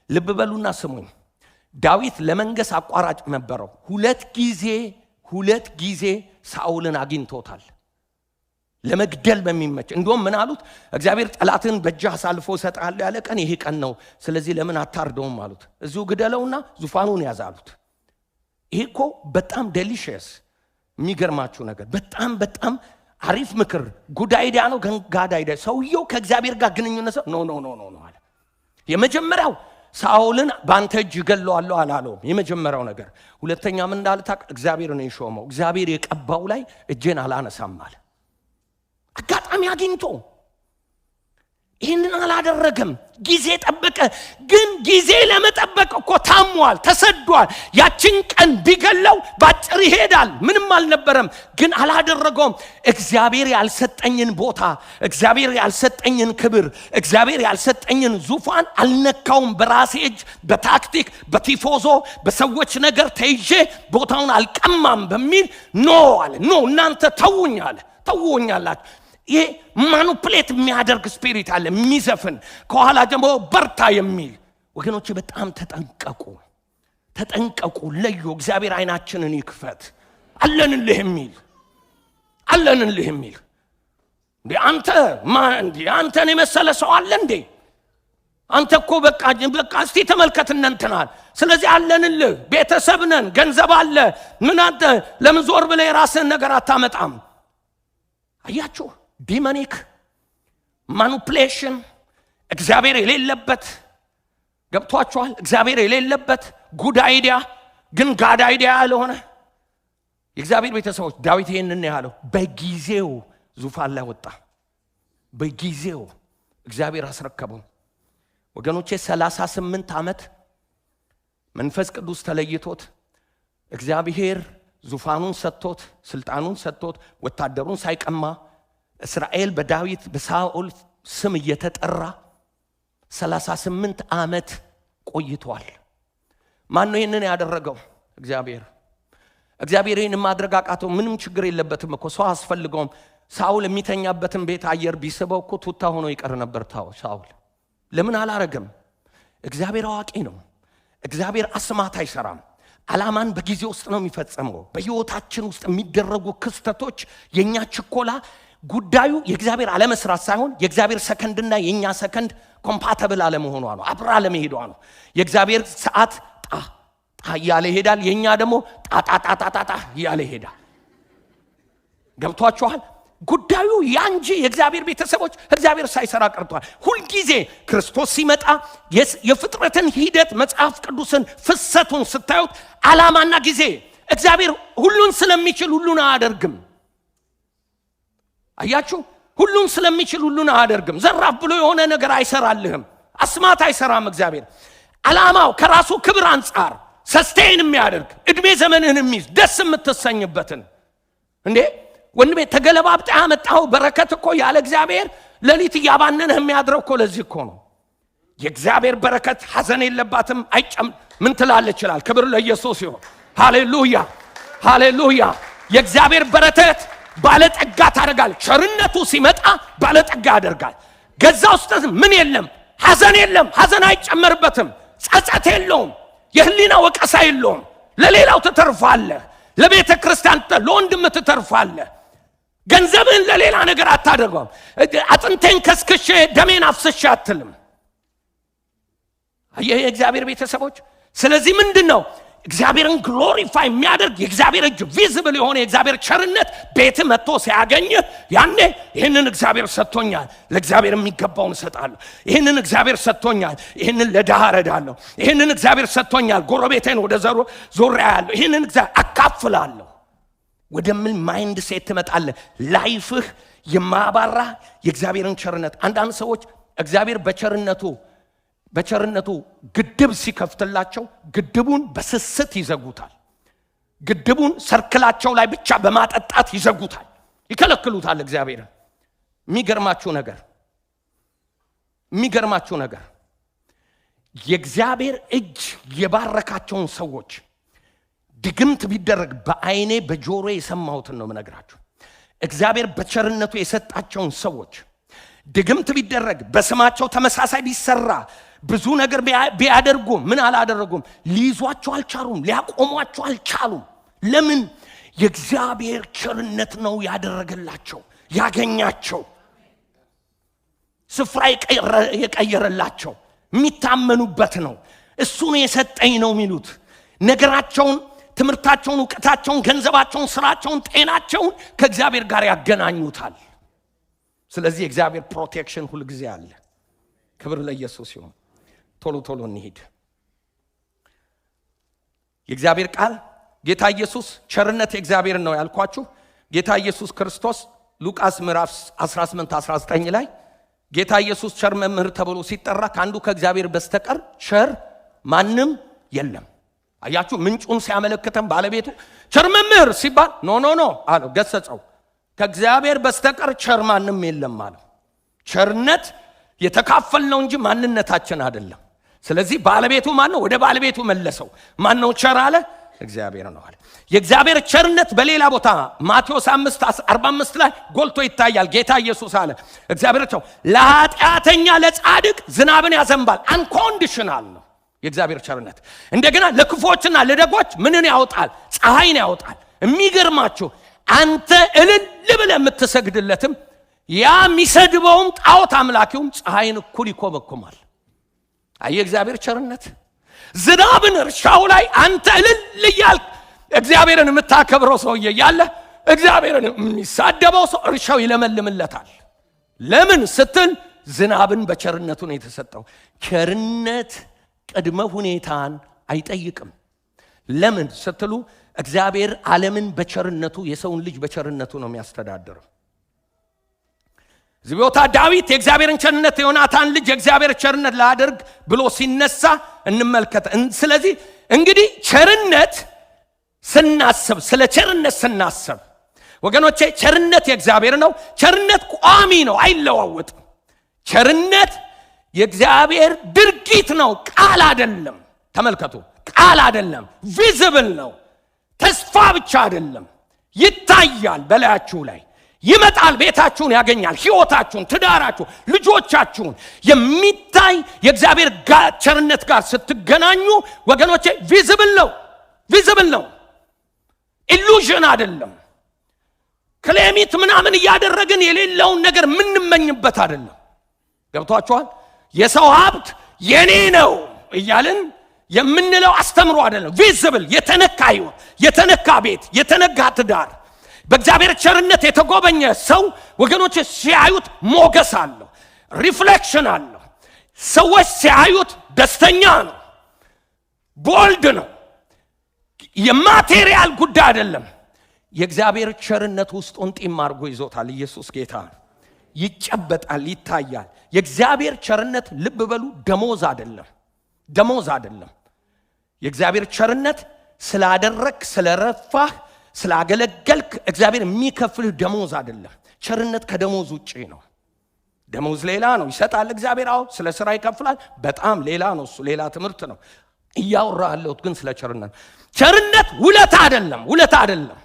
Speaker 1: ልብ በሉና ስሙኝ። ዳዊት ለመንገስ አቋራጭ ነበረው። ሁለት ጊዜ ሳኦልን አግኝቶታል ለመግደል በሚመች። እንደውም ምን አሉት? እግዚአብሔር ጠላትን በእጅህ አሳልፎ ሰጣለ ያለ ቀን ይሄ ቀን ነው፣ ስለዚህ ለምን አታርደውም አሉት። እዚሁ ግደለውና ዙፋኑን ያዝ አሉት። ይሄ እኮ በጣም ዴሊሺየስ የሚገርማችሁ ነገር በጣም አሪፍ ምክር ጉድ አይዲያ ነው። ጋድ አይዲያ። ሰውየው ከእግዚአብሔር ጋር ግንኙነት ኖ አለ። የመጀመሪያው ሳኦልን ባንተ እጅ ገለዋለሁ አላለውም። የመጀመሪያው ነገር። ሁለተኛ ምን እንዳለ ታውቅ? እግዚአብሔር ነው የሾመው። እግዚአብሔር የቀባው ላይ እጄን አላነሳም አለ። አጋጣሚ አግኝቶ ይህንን አላደረገም። ጊዜ ጠበቀ። ግን ጊዜ ለመጠበቅ እኮ ታሟል፣ ተሰዷል። ያችን ቀን ቢገለው ባጭር ይሄዳል፣ ምንም አልነበረም። ግን አላደረገውም። እግዚአብሔር ያልሰጠኝን ቦታ፣ እግዚአብሔር ያልሰጠኝን ክብር፣ እግዚአብሔር ያልሰጠኝን ዙፋን አልነካውም። በራሴ እጅ በታክቲክ በቲፎዞ በሰዎች ነገር ተይዤ ቦታውን አልቀማም በሚል አለ። እናንተ ተውኛላችሁ። ይሄ ማኑፕሌት የሚያደርግ ስፒሪት አለ፣ የሚዘፍን ከኋላ ደግሞ በርታ የሚል። ወገኖቼ በጣም ተጠንቀቁ፣ ለዩ። እግዚአብሔር አይናችንን ይክፈት። አለንልህ የሚል አንተን የመሰለ ሰው አለ እንዴ? አንተ እኮ በቃ እስቲ ተመልከት እንተናል። ስለዚህ አለንልህ፣ ቤተሰብ ነን፣ ገንዘብ አለ። ምን አንተ ለምን ዞር ብለህ የራስህን ነገር አታመጣም? አያችሁ፣ ዲሞኒክ ማኑፕሌሽን እግዚአብሔር የሌለበት ገብቷችኋል? እግዚአብሔር የሌለበት ጉድ አይዲያ ግን ጋድ አይዲያ ያልሆነ የእግዚአብሔር ቤተሰቦች። ዳዊት ይህንን ያለው በጊዜው ዙፋን ላይ ወጣ። በጊዜው እግዚአብሔር አስረከበው። ወገኖቼ 38 ዓመት መንፈስ ቅዱስ ተለይቶት እግዚአብሔር ዙፋኑን ሰጥቶት ስልጣኑን ሰጥቶት ወታደሩን ሳይቀማ እስራኤል በዳዊት በሳኦል ስም እየተጠራ 38 ዓመት ቆይቷል። ማን ነው ይህንን ያደረገው? እግዚአብሔር ይህን ማድረግ አቃተው። ምንም ችግር የለበትም እኮ ሰው አስፈልገውም። ሳኦል የሚተኛበትን ቤት አየር ቢስበው እኮ ቱታ ሆኖ ይቀር ነበር ሳኦል። ለምን አላረገም? እግዚአብሔር አዋቂ ነው። እግዚአብሔር አስማት አይሰራም። ዓላማን በጊዜ ውስጥ ነው የሚፈጸመው። በሕይወታችን ውስጥ የሚደረጉ ክስተቶች የኛ ችኮላ ጉዳዩ የእግዚአብሔር አለመስራት ሳይሆን የእግዚአብሔር ሰከንድና የኛ ሰከንድ ኮምፓቲብል አለመሆኗ ነው፣ አብራ አለመሄዷ ነው። የእግዚአብሔር ሰዓት ጣ እያለ ይሄዳል፣ የኛ ደግሞ ጣ እያለ ይሄዳል። ገብቷችኋል? ጉዳዩ ያንጂ የእግዚአብሔር ቤተሰቦች እግዚአብሔር ሳይሰራ ቀርቷል። ሁልጊዜ ክርስቶስ ሲመጣ የፍጥረትን ሂደት መጽሐፍ ቅዱስን ፍሰቱን ስታዩት ዓላማና ጊዜ እግዚአብሔር ሁሉን ስለሚችል ሁሉን አያደርግም። አያችሁ፣ ሁሉን ስለሚችል ሁሉን አያደርግም። ዘራፍ ብሎ የሆነ ነገር አይሰራልህም። አስማት አይሰራም። እግዚአብሔር ዓላማው ከራሱ ክብር አንጻር ሰስቴን የሚያደርግ እድሜ ዘመንህን የሚይዝ ደስ የምትሰኝበትን እንዴ ወንድሜ ተገለባብጣ ያመጣው በረከት እኮ ያለ እግዚአብሔር ሌሊት ያባነነህ የሚያድረው እኮ ለዚህ እኮ ነው። የእግዚአብሔር በረከት ሐዘን የለባትም። ምን ትላለች ይችላል። ክብር ለኢየሱስ ይሁን። ሃሌሉያ። የእግዚአብሔር በረከት ባለጠጋ ታደርጋል። ቸርነቱ ሲመጣ ባለጠጋ ያደርጋል። ገዛ ውስጥ ምን የለም? ሐዘን የለም። ሐዘን አይጨመርበትም። ጸጸት የለውም። የህሊና ወቀሳ የለውም። ለሌላው ትተርፋለህ። ለቤተ ክርስቲያን ለወንድም ትተርፋለህ። ገንዘብህን ለሌላ ነገር አታደርገውም። አጥንቴን ከስክሼ ደሜን አፍስሼ አትልም። የእግዚአብሔር ቤተሰቦች ስለዚህ ምንድነው እግዚአብሔርን ግሎሪፋይ የሚያደርግ የእግዚአብሔር እጅ ቪዚብል የሆነ የእግዚአብሔር ቸርነት ቤት መጥቶ ሲያገኝ ያኔ ይህንን እግዚአብሔር ሰጥቶኛል፣ ለእግዚአብሔር የሚገባውን እሰጣለሁ። ይህንን እግዚአብሔር ሰጥቶኛል፣ ይህንን ለድሃ እረዳለሁ። ይህንን እግዚአብሔር ሰጥቶኛል፣ ጎረቤቴን ወደ ዞሪያ ያለሁ ይህንን እግዚአብሔር አካፍላለሁ። ወደምን ማይንድ ሴት ትመጣለህ? ላይፍህ የማባራ የእግዚአብሔርን ቸርነት። አንዳንድ ሰዎች እግዚአብሔር በቸርነቱ ግድብ ሲከፍትላቸው ግድቡን በስስት ይዘጉታል። ግድቡን ሰርክላቸው ላይ ብቻ በማጠጣት ይዘጉታል፣ ይከለክሉታል እግዚአብሔርን። የሚገርማችሁ ነገር የእግዚአብሔር እጅ የባረካቸውን ሰዎች ድግምት ቢደረግ በአይኔ በጆሮ የሰማሁትን ነው የምነግራችሁ። እግዚአብሔር በቸርነቱ የሰጣቸውን ሰዎች ድግምት ቢደረግ በስማቸው ተመሳሳይ ቢሰራ ብዙ ነገር ቢያደርጉ ምን አላደረጉም? ሊይዟቸው አልቻሉም፣ ሊያቆሟቸው አልቻሉም። ለምን? የእግዚአብሔር ቸርነት ነው ያደረገላቸው፣ ያገኛቸው፣ ስፍራ የቀየረላቸው፣ የሚታመኑበት ነው። እሱን የሰጠኝ ነው የሚሉት ነገራቸውን፣ ትምህርታቸውን፣ ዕውቀታቸውን፣ ገንዘባቸውን፣ ስራቸውን፣ ጤናቸውን ከእግዚአብሔር ጋር ያገናኙታል። ስለዚህ የእግዚአብሔር ፕሮቴክሽን ሁሉ ጊዜ አለ። ክብር ለኢየሱስ ይሁን። ቶሎ እንሂድ። የእግዚአብሔር ቃል ጌታ ኢየሱስ ቸርነት የእግዚአብሔር ነው ያልኳችሁ። ጌታ ኢየሱስ ክርስቶስ ሉቃስ ምዕራፍ 18-19 ላይ ጌታ ኢየሱስ ቸር መምህር ተብሎ ሲጠራ ከአንዱ ከእግዚአብሔር በስተቀር ቸር ማንም የለም። አያችሁ፣ ምንጩን ሲያመለክተን ባለቤቱ ቸር መምህር ሲባል ኖ አለው፣ ገሰጸው። ከእግዚአብሔር በስተቀር ቸር ማንም የለም አለው። ቸርነት የተካፈልነው እንጂ ማንነታችን አይደለም። ስለዚህ ባለቤቱ ማን ነው? ወደ ባለቤቱ መለሰው። ማን ነው ቸር አለ? እግዚአብሔር ነው አለ። የእግዚአብሔር ቸርነት በሌላ ቦታ ማቴዎስ 5:45 ላይ ጎልቶ ይታያል። ጌታ ኢየሱስ አለ እግዚአብሔር ቸው ለኃጢአተኛ ለጻድቅ ዝናብን ያዘንባል። አንኮንዲሽናል ነው የእግዚአብሔር ቸርነት። እንደገና ለክፎችና ለደጎች ምንን ያወጣል? ፀሐይን ያወጣል። የሚገርማችሁ አንተ እልል ብለህ የምትሰግድለትም ያ የሚሰድበውም ጣዖት አምላኪውም ፀሐይን እኩል ይኮመኩማል። አየ እግዚአብሔር ቸርነት። ዝናብን እርሻው ላይ አንተ እልል እያልክ እግዚአብሔርን የምታከብረው ሰውዬ ያለ እግዚአብሔርን የሚሳደበው ሰው እርሻው ይለመልምለታል። ለምን ስትል ዝናብን በቸርነቱ ነው የተሰጠው። ቸርነት ቅድመ ሁኔታን አይጠይቅም። ለምን ስትሉ እግዚአብሔር ዓለምን በቸርነቱ የሰውን ልጅ በቸርነቱ ነው የሚያስተዳድረው። እዚህ ቦታ ዳዊት የእግዚአብሔርን ቸርነት የዮናታን ልጅ የእግዚአብሔር ቸርነት ላደርግ ብሎ ሲነሳ እንመልከት። ስለዚህ እንግዲህ ቸርነት ስናስብ፣ ስለ ቸርነት ስናስብ ወገኖቼ ቸርነት የእግዚአብሔር ነው። ቸርነት ቋሚ ነው፣ አይለዋወጥም። ቸርነት የእግዚአብሔር ድርጊት ነው፣ ቃል አይደለም። ተመልከቱ፣ ቃል አይደለም፣ ቪዚብል ነው። ተስፋ ብቻ አይደለም፣ ይታያል፣ በላያችሁ ላይ ይመጣል፣ ቤታችሁን ያገኛል፣ ህይወታችሁን፣ ትዳራችሁን፣ ልጆቻችሁን የሚታይ የእግዚአብሔር ቸርነት ጋር ስትገናኙ ወገኖቼ ቪዚብል ነው፣ ኢሉዥን አይደለም። ክሌሚት ምናምን እያደረግን የሌለውን ነገር የምንመኝበት አይደለም። ገብቷችኋል? የሰው ሀብት የኔ ነው እያልን የምንለው አስተምሮ አይደለም። ቪዚብል የተነካ ህይወት፣ የተነካ ቤት፣ የተነካ ትዳር በእግዚአብሔር ቸርነት የተጎበኘ ሰው ወገኖች ሲያዩት ሞገስ አለው፣ ሪፍሌክሽን አለው። ሰዎች ሲያዩት ደስተኛ ነው፣ ቦልድ ነው። የማቴሪያል ጉዳይ አይደለም። የእግዚአብሔር ቸርነት ውስጡን ጢም አድርጎ ይዞታል። ኢየሱስ ጌታ ነው። ይጨበጣል፣ ይታያል። የእግዚአብሔር ቸርነት ልብ በሉ ደሞዝ አይደለም። የእግዚአብሔር ቸርነት ስላደረክ፣ ስለረፋህ፣ ስላገለገልክ እግዚአብሔር የሚከፍልህ ደሞዝ አይደለም። ቸርነት ከደሞዝ ውጪ ነው። ደሞዝ ሌላ ነው፣ ይሰጣል እግዚአብሔር። አዎ ስለ ስራ ይከፍላል፣ በጣም ሌላ ነው እሱ፣ ሌላ ትምህርት ነው። እያወራ ያለሁት ግን ስለ ቸርነት። ቸርነት ውለታ አይደለም።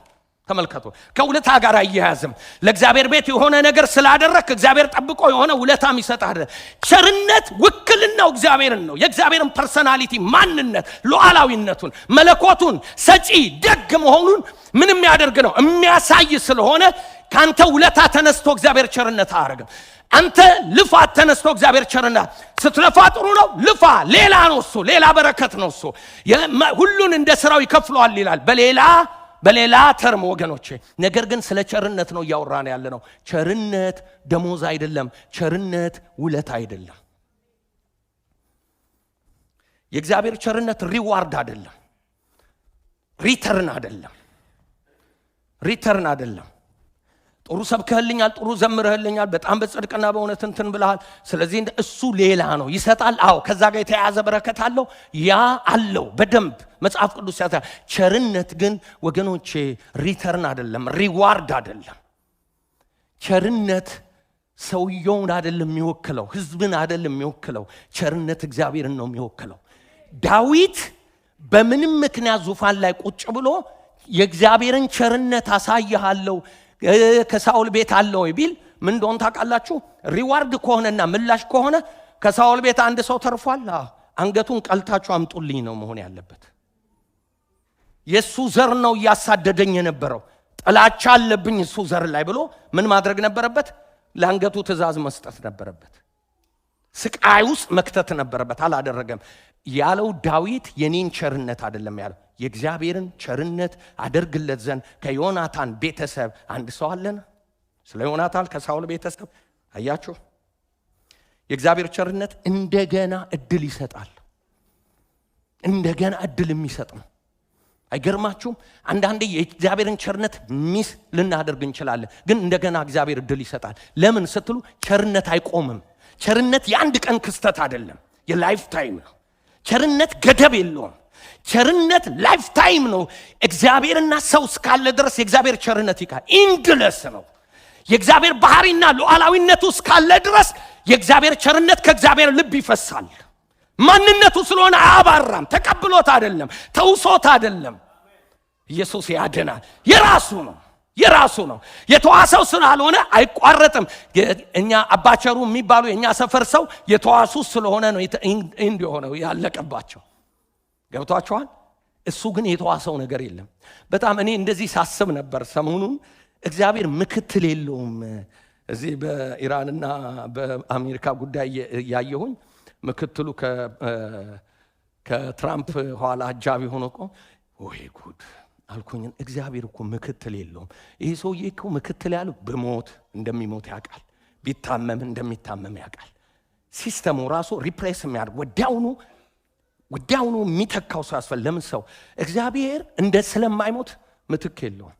Speaker 1: ተመልከቱ፣ ከውለታ ጋር አያያዝም። ለእግዚአብሔር ቤት የሆነ ነገር ስላደረክ እግዚአብሔር ጠብቆ የሆነ ውለታም ይሰጣል። ቸርነት ውክልናው እግዚአብሔርን ነው። የእግዚአብሔርን ፐርሰናሊቲ፣ ማንነት፣ ሉዓላዊነቱን፣ መለኮቱን፣ ሰጪ ደግ መሆኑን ምን የሚያደርግ ነው? የሚያሳይ ስለሆነ ካንተ ውለታ ተነስቶ እግዚአብሔር ቸርነት አያደርግም። አንተ ልፋት ተነስቶ እግዚአብሔር ቸርነት፣ ስትለፋ ጥሩ ነው፣ ልፋ፣ ሌላ ነው እሱ፣ ሌላ በረከት ነው እሱ። ሁሉን እንደ ስራው ይከፍለዋል ይላል በሌላ ተርም ወገኖቼ። ነገር ግን ስለ ቸርነት ነው እያወራን ያለ ነው። ቸርነት ደሞዝ አይደለም። ቸርነት ውለታ አይደለም። የእግዚአብሔር ቸርነት ሪዋርድ አይደለም፣ ሪተርን አይደለም። ሪተርን አይደለም። ጥሩ ሰብከህልኛል፣ ጥሩ ዘምረህልኛል፣ በጣም በጽድቅና በእውነት እንትን ብለሃል። ስለዚህ እሱ ሌላ ነው ይሰጣል። አዎ ከዛ ጋር የተያያዘ በረከት አለው። ያ አለው በደንብ መጽሐፍ ቅዱስ ያታ። ቸርነት ግን ወገኖቼ ሪተርን አይደለም፣ ሪዋርድ አይደለም። ቸርነት ሰውየውን አይደለም የሚወክለው፣ ህዝብን አይደለም የሚወክለው። ቸርነት እግዚአብሔርን ነው የሚወክለው። ዳዊት በምንም ምክንያት ዙፋን ላይ ቁጭ ብሎ የእግዚአብሔርን ቸርነት አሳይሃለሁ ከሳኦል ቤት አለው ቢል ምን እንደሆነ ታውቃላችሁ? ሪዋርድ ከሆነና ምላሽ ከሆነ ከሳኦል ቤት አንድ ሰው ተርፏል፣ አንገቱን ቀልታችሁ አምጡልኝ ነው መሆን ያለበት። የሱ ዘር ነው ያሳደደኝ የነበረው፣ ጥላቻ አለብኝ እሱ ዘር ላይ ብሎ ምን ማድረግ ነበረበት? ለአንገቱ ትእዛዝ መስጠት ነበረበት። ስቃይ ውስጥ መክተት ነበረበት። አላደረገም። ያለው ዳዊት የኔን ቸርነት አይደለም ያለው፣ የእግዚአብሔርን ቸርነት አደርግለት ዘንድ ከዮናታን ቤተሰብ አንድ ሰው አለን። ስለ ዮናታን ከሳኦል ቤተሰብ አያችሁ፣ የእግዚአብሔር ቸርነት እንደገና እድል ይሰጣል። እንደገና እድል የሚሰጥ ነው። አይገርማችሁም? አንዳንዴ የእግዚአብሔርን ቸርነት ሚስ ልናደርግ እንችላለን፣ ግን እንደገና እግዚአብሔር እድል ይሰጣል። ለምን ስትሉ ቸርነት አይቆምም። ቸርነት የአንድ ቀን ክስተት አይደለም፣ የላይፍ ታይም ነው። ቸርነት ገደብ የለውም። ቸርነት ላይፍ ታይም ነው። እግዚአብሔርና ሰው እስካለ ድረስ የእግዚአብሔር ቸርነት ይቃል ኢንድለስ ነው። የእግዚአብሔር ባህሪና ሉዓላዊነቱ እስካለ ድረስ የእግዚአብሔር ቸርነት ከእግዚአብሔር ልብ ይፈሳል። ማንነቱ ስለሆነ አያባራም። ተቀብሎት አይደለም፣ ተውሶት አይደለም። ኢየሱስ ያድናል። የራሱ ነው። የተዋሰው ስላልሆነ አይቋረጥም። እኛ አባቸሩ የሚባሉ የኛ ሰፈር ሰው የተዋሱ ስለሆነ ነው እንዲሆነው ያለቀባቸው። ገብቷቸዋል። እሱ ግን የተዋሰው ነገር የለም። በጣም እኔ እንደዚህ ሳስብ ነበር ሰሞኑን። እግዚአብሔር ምክትል የለውም። እዚህ በኢራንና በአሜሪካ ጉዳይ ያየሁኝ ምክትሉ ከትራምፕ ኋላ አጃቢ ሆኖ ወይ ጉድ አልኩኝ። እግዚአብሔር እኮ ምክትል የለውም። ይሄ ሰውዬ እኮ ምክትል ያለው በሞት እንደሚሞት ያውቃል፣ ቢታመም እንደሚታመም ያውቃል። ሲስተሙ ራሱ ሪፕሌስ የሚያደርግ ወዲያውኑ የሚተካው ሰው ያስፈልግ። ለምን ሰው እግዚአብሔር እንደ ስለማይሞት ምትክ የለውም፣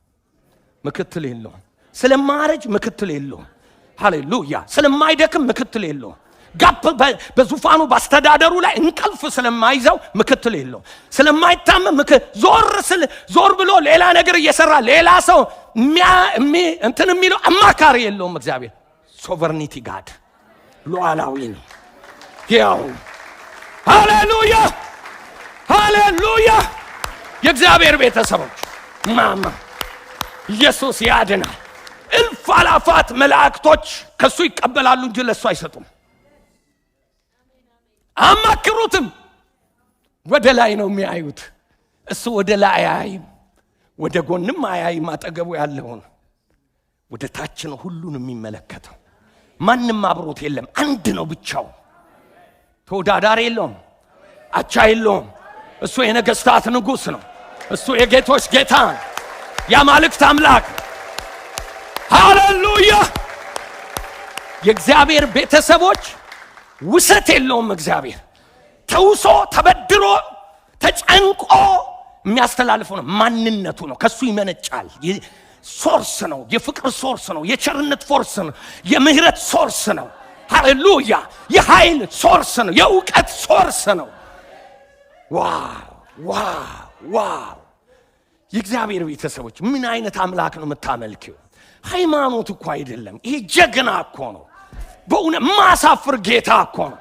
Speaker 1: ምክትል የለውም። ስለማረጅ ምክትል የለውም። ሃሌሉያ። ስለማይደክም ምክትል የለውም። ጋፕ በዙፋኑ ባስተዳደሩ ላይ እንቅልፍ ስለማይዘው ምክትል የለውም። ስለማይታመም ዞር ብሎ ሌላ ነገር እየሰራ ሌላ ሰው እንትን የሚለው አማካሪ የለውም። እግዚአብሔር ሶቨርኒቲ ጋድ ሉዓላዊ ነው። ያው ሃሌሉያ የእግዚአብሔር ቤተሰቦች ማማ ኢየሱስ ያድናል። እልፍ አላፋት መላእክቶች ከሱ ይቀበላሉ እንጂ ለሱ አይሰጡም። አማክሩትም። ወደ ላይ ነው የሚያዩት። እሱ ወደ ላይ አያይም፣ ወደ ጎንም አያይም። አጠገቡ ያለውን ወደ ታች ነው ሁሉን የሚመለከተው። ማንም አብሮት የለም። አንድ ነው ብቻው። ተወዳዳሪ የለውም፣ አቻ የለውም። እሱ የነገስታት ንጉሥ ነው። እሱ የጌቶች ጌታ፣ የአማልክት አምላክ። ሃሌሉያ። የእግዚአብሔር ቤተሰቦች ውሰት የለውም። እግዚአብሔር ተውሶ ተበድሮ ተጨንቆ የሚያስተላልፈው ነው። ማንነቱ ነው። ከሱ ይመነጫል። ሶርስ ነው። የፍቅር ሶርስ ነው። የቸርነት ፎርስ ነው። የምህረት ሶርስ ነው። ሃሌሉያ። የኃይል ሶርስ ነው። የእውቀት ሶርስ ነው። ዋው! የእግዚአብሔር ቤተሰቦች ምን አይነት አምላክ ነው የምታመልኪው? ሃይማኖት እኮ አይደለም ይሄ፣ ጀግና እኮ ነው። በእውነት ማሳፍር ጌታ እኮ ነው።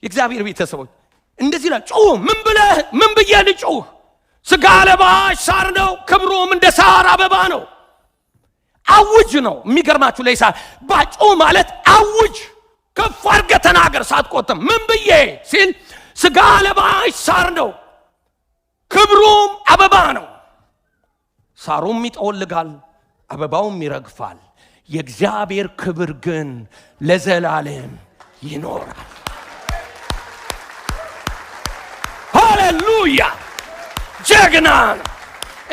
Speaker 1: የእግዚአብሔር ቤተሰቦች እንደዚህ ላይ ጩህ። ምን ብዬ ልጩህ? ስጋ ለባሽ ሳር ነው፣ ክብሩም እንደ ሳር አበባ ነው። አውጅ ነው። የሚገርማችሁ ለይሳ ባጩ ማለት አውጅ፣ ከፍ አድርገህ ተናገር ሳትቆጥም። ምን ብዬ ሲል ስጋ ለባሽ ሳር ነው፣ ክብሩም አበባ ነው። ሳሩም ይጠወልጋል፣ አበባውም ይረግፋል። የእግዚአብሔር ክብር ግን ለዘላለም ይኖራል። ሃሌሉያ። ጀግና ነው።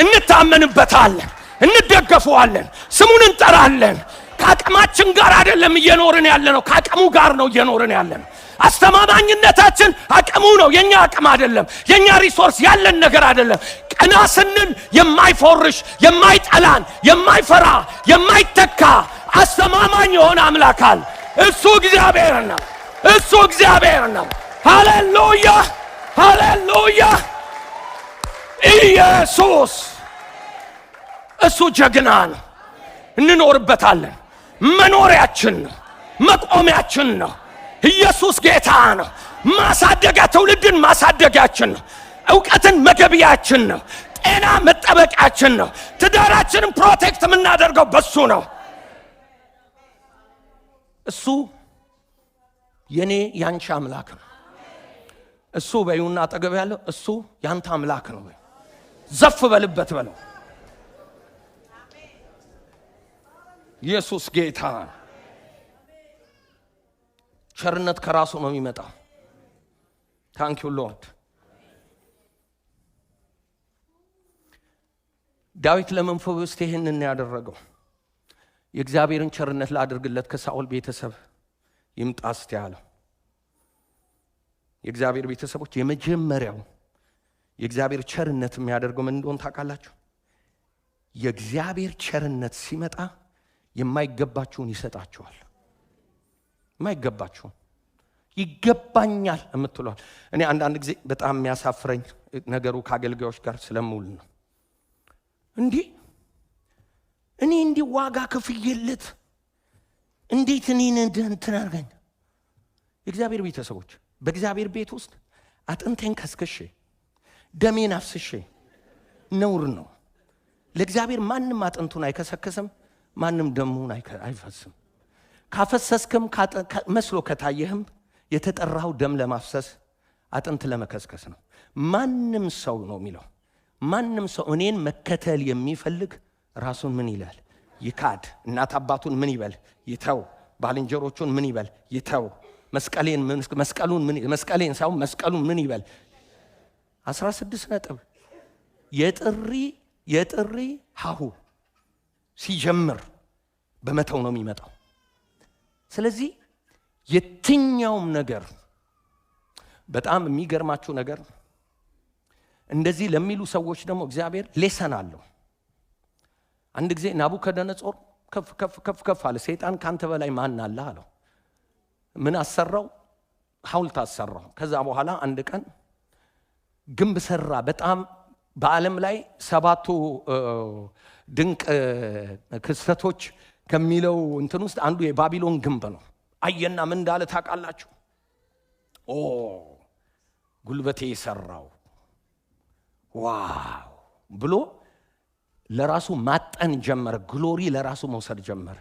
Speaker 1: እንታመንበታለን፣ እንደገፈዋለን፣ ስሙን እንጠራለን። ከአቅማችን ጋር አይደለም እየኖርን ያለነው፣ ከአቅሙ ጋር ነው እየኖርን ያለነው። አስተማማኝነታችን አቅሙ ነው፣ የኛ አቅም አይደለም። የኛ ሪሶርስ ያለን ነገር አይደለም። ቀና ስንል የማይፎርሽ የማይጠላን የማይፈራ የማይተካ አስተማማኝ የሆነ አምላክ አለ። እሱ እግዚአብሔር ነው። እሱ እግዚአብሔር ነው። ሃሌሉያ ሃሌሉያ። ኢየሱስ እሱ ጀግና ነው። እንኖርበታለን። መኖሪያችን ነው፣ መቆሚያችን ነው። ኢየሱስ ጌታ ነው። ማሳደጊያ ትውልድን ማሳደጊያችን ነው። ዕውቀትን መገቢያችን ነው። ጤና መጠበቂያችን ነው። ትዳራችንን ፕሮቴክት የምናደርገው በሱ ነው። እሱ የኔ ያንቺ አምላክ ነው። እሱ በዩና አጠገብ ያለው እሱ ያንተ አምላክ ነው። ዘፍ በልበት በለው። ኢየሱስ ጌታ። ቸርነት ከራሱ ነው የሚመጣው። ታንክ ዩ ሎርድ። ዳዊት ለመንፈስ ይሄንን ያደረገው የእግዚአብሔርን ቸርነት ላድርግለት ከሳኦል ቤተሰብ ይምጣ እስቲ ያለው። የእግዚአብሔር ቤተሰቦች የመጀመሪያው የእግዚአብሔር ቸርነት የሚያደርገው ምን እንደሆነ ታውቃላችሁ? የእግዚአብሔር ቸርነት ሲመጣ የማይገባችሁን ይሰጣችኋል። የማይገባችሁን ይገባኛል እምትሏል። እኔ አንዳንድ ጊዜ በጣም የሚያሳፍረኝ ነገሩ ከአገልጋዮች ጋር ስለምውል ነው። እኔ እንዲህ ዋጋ ከፍዬለት እንዴት እኔን እንትን አድርገኝ? የእግዚአብሔር ቤተሰቦች በእግዚአብሔር ቤት ውስጥ አጥንቴን ከስክሼ ደሜን አፍስሼ ነውር ነው። ለእግዚአብሔር ማንም አጥንቱን አይከሰከስም፣ ማንም ደሙን አይፈስም። ካፈሰስክም መስሎ ከታየህም የተጠራው ደም ለማፍሰስ አጥንት ለመከስከስ ነው። ማንም ሰው ነው የሚለው፣ ማንም ሰው እኔን መከተል የሚፈልግ ራሱን ምን ይላል? ይካድ። እናት አባቱን ምን ይበል? ይተው። ባልንጀሮቹን ምን ይበል? ይተው። መስቀሌን ሳይሆን መስቀሉን ምን ይበል? 16 ነጥብ። የጥሪ ሀሁ ሲጀምር በመተው ነው የሚመጣው። ስለዚህ የትኛውም ነገር በጣም የሚገርማችሁ ነገር እንደዚህ ለሚሉ ሰዎች ደግሞ እግዚአብሔር ሌሰን አለው። አንድ ጊዜ ናቡከደነጾር ከፍ አለ። ሰይጣን ካንተ በላይ ማን አለ አለው። ምን አሰራው? ሐውልት አሰራው። ከዛ በኋላ አንድ ቀን ግንብ ሰራ። በጣም በዓለም ላይ 7ቱ ድንቅ ክስተቶች ከሚለው እንትን ውስጥ አንዱ የባቢሎን ግንብ ነው። አየና ምን እንዳለ ታውቃላችሁ? ጉልበቴ የሰራው ዋው ብሎ ለራሱ ማጠን ጀመረ። ግሎሪ ለራሱ መውሰድ ጀመረ።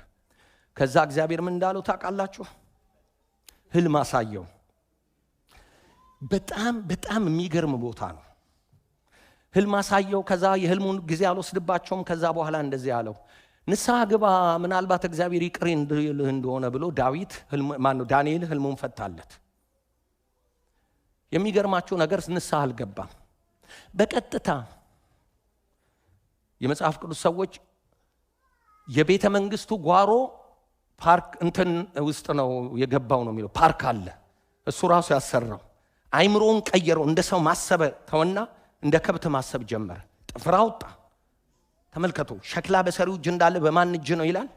Speaker 1: ከዛ እግዚአብሔር ምን እንዳለው ታውቃላችሁ? ህልም አሳየው። በጣም የሚገርም ቦታ ነው። ህልም አሳየው። ከዛ የህልሙን ጊዜ አልወስድባቸውም። ከዛ በኋላ እንደዚህ አለው፣ ንስሐ ግባ፣ ምናልባት እግዚአብሔር ይቅር እንደሆነ ብሎ ዳንኤል ህልሙን ፈታለት። የሚገርማችሁ ነገር ንስሐ አልገባም። በቀጥታ የመጽሐፍ ቅዱስ ሰዎች የቤተ መንግስቱ ጓሮ ፓርክ እንትን ውስጥ ነው የገባው ነው የሚለው። ፓርክ አለ፣ እሱ ራሱ ያሰራው። አይምሮውን ቀየረው። እንደ ሰው ማሰብ ተወና እንደ ከብት ማሰብ ጀመረ። ጥፍር አወጣ። ተመልከቱ፣ ሸክላ በሰሪው እጅ እንዳለ በማን እጅ ነው ይላል?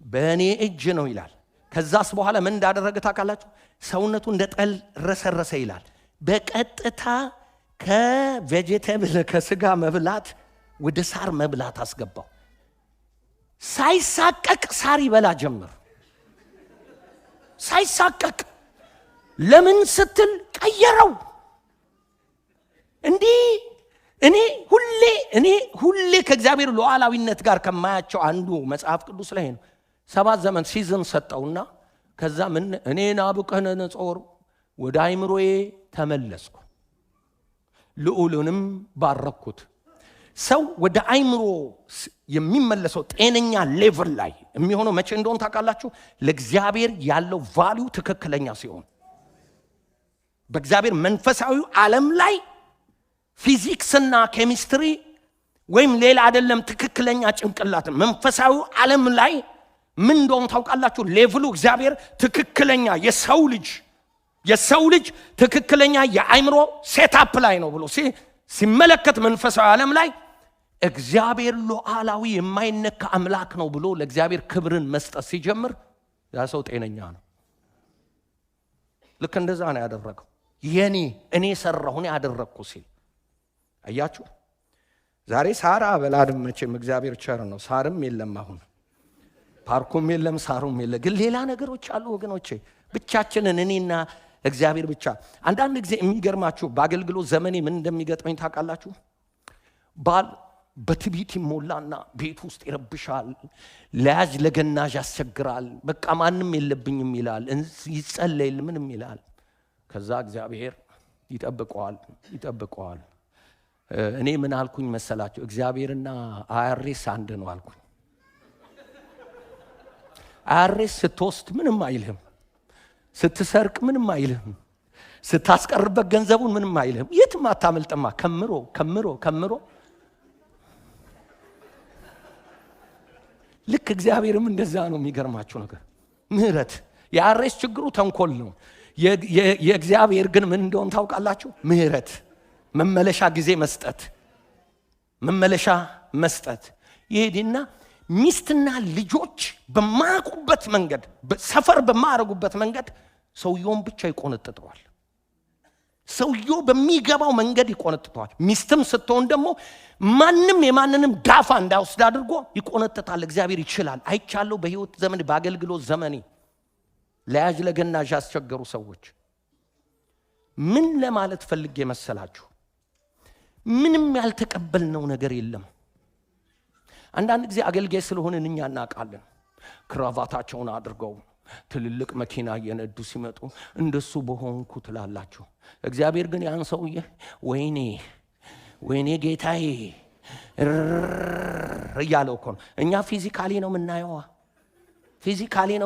Speaker 1: በእኔ እጅ ነው ይላል። ከዛስ በኋላ ምን እንዳደረገ ታውቃላችሁ? ሰውነቱ እንደ ጠል ረሰረሰ ይላል። በቀጥታ ከቬጀቴብል ከስጋ መብላት ወደ ሳር መብላት አስገባው። ሳይሳቀቅ ሳር ይበላ ጀመር። ሳይሳቀቅ። ለምን ስትል ቀየረው። እንዲህ እኔ ሁሌ ከእግዚአብሔር ሉዓላዊነት ጋር ከማያቸው አንዱ መጽሐፍ ቅዱስ ላይ ነው። 7 ዘመን ሲዝን ሰጠውና ከዛ ምን እኔ ናቡከደነጾር ወደ አይምሮዬ ተመለስኩ፣ ልዑልንም ባረኩት። ሰው ወደ አይምሮ የሚመለሰው ጤነኛ ሌቭል ላይ የሚሆነው መቼ እንደሆነ ታውቃላችሁ? ለእግዚአብሔር ያለው ቫልዩ ትክክለኛ ሲሆን። በእግዚአብሔር መንፈሳዊ ዓለም ላይ ፊዚክስና ኬሚስትሪ ወይም ሌላ አይደለም። ትክክለኛ ጭንቅላት መንፈሳዊ ዓለም ላይ ምን እንደሆነ ታውቃላችሁ? ሌቭሉ እግዚአብሔር ትክክለኛ የሰው ልጅ የሰው ልጅ ትክክለኛ የአይምሮ ሴታፕ ላይ ነው ብሎ ሲመለከት መንፈሳዊ ዓለም ላይ እግዚአብሔር ሉዓላዊ የማይነካ አምላክ ነው ብሎ ለእግዚአብሔር ክብርን መስጠት ሲጀምር ያ ሰው ጤነኛ ነው። ልክ እንደዛ ነው ያደረገው። እኔ ሰራሁ እኔ አደረግኩ ሲል አያችሁ። ዛሬ ሳራ በላድም መቼም እግዚአብሔር ቸር ነው። ሳርም የለም አሁን ፓርኩም የለም ሳሩም የለም። ግን ሌላ ነገሮች አሉ ወገኖቼ። ብቻችንን እኔና እግዚአብሔር ብቻ። አንዳንድ ጊዜ የሚገርማችሁ በአገልግሎት ዘመኔ ምን እንደሚገጥመኝ ታውቃላችሁ? ባል በትዕቢት ይሞላና ቤት ውስጥ ይረብሻል፣ ለያዥ ለገናዥ ያስቸግራል። በቃ ማንም የለብኝም ይላል፣ ይጸለይል ምንም ይላል። ከዛ እግዚአብሔር ይጠብቀዋል። እኔ ምን አልኩኝ መሰላችሁ? እግዚአብሔርና አያሬስ አንድ ነው አልኩኝ። አያሬስ ስትወስድ ምንም አይልህም፣ ስትሰርቅ ምንም አይልህም፣ ስታስቀርበት ገንዘቡን ምንም አይልህም። የትም አታመልጥማ። ከምሮ ልክ እግዚአብሔርም እንደዛ ነው። የሚገርማችሁ ነገር ምህረት። የአያሬስ ችግሩ ተንኮል ነው። የእግዚአብሔር ግን ምን እንደሆነ ታውቃላችሁ? ምህረት፣ መመለሻ ጊዜ መስጠት። ይሄድና ሚስትና ልጆች በማያውቁበት መንገድ፣ ሰፈር በማያረጉበት መንገድ ሰውየውን ብቻ ይቆነጥጠዋል። ሰውየው በሚገባው መንገድ ይቆነጥጠዋል። ሚስትም ስትሆን ደግሞ ማንም የማንንም ዳፋ እንዳይወስድ አድርጎ ይቆነጥጣል። እግዚአብሔር ይችላል። አይቻለሁ በህይወት ዘመን፣ በአገልግሎት ዘመኔ ለያዥ ለገናዥ ያስቸገሩ ሰዎች። ምን ለማለት ፈልጌ መሰላችሁ? ምንም ያልተቀበልነው ነገር የለም። አንዳንድ ጊዜ አገልጋይ ስለሆንን እኛ እናውቃለን። ክራቫታቸውን አድርገው ትልልቅ መኪና እየነዱ ሲመጡ እንደሱ በሆንኩ ትላላችሁ። እግዚአብሔር ግን ያን ሰውዬ ወይኔ ጌታዬ እያለው እኮ ነው። እኛ ፊዚካሊ ነው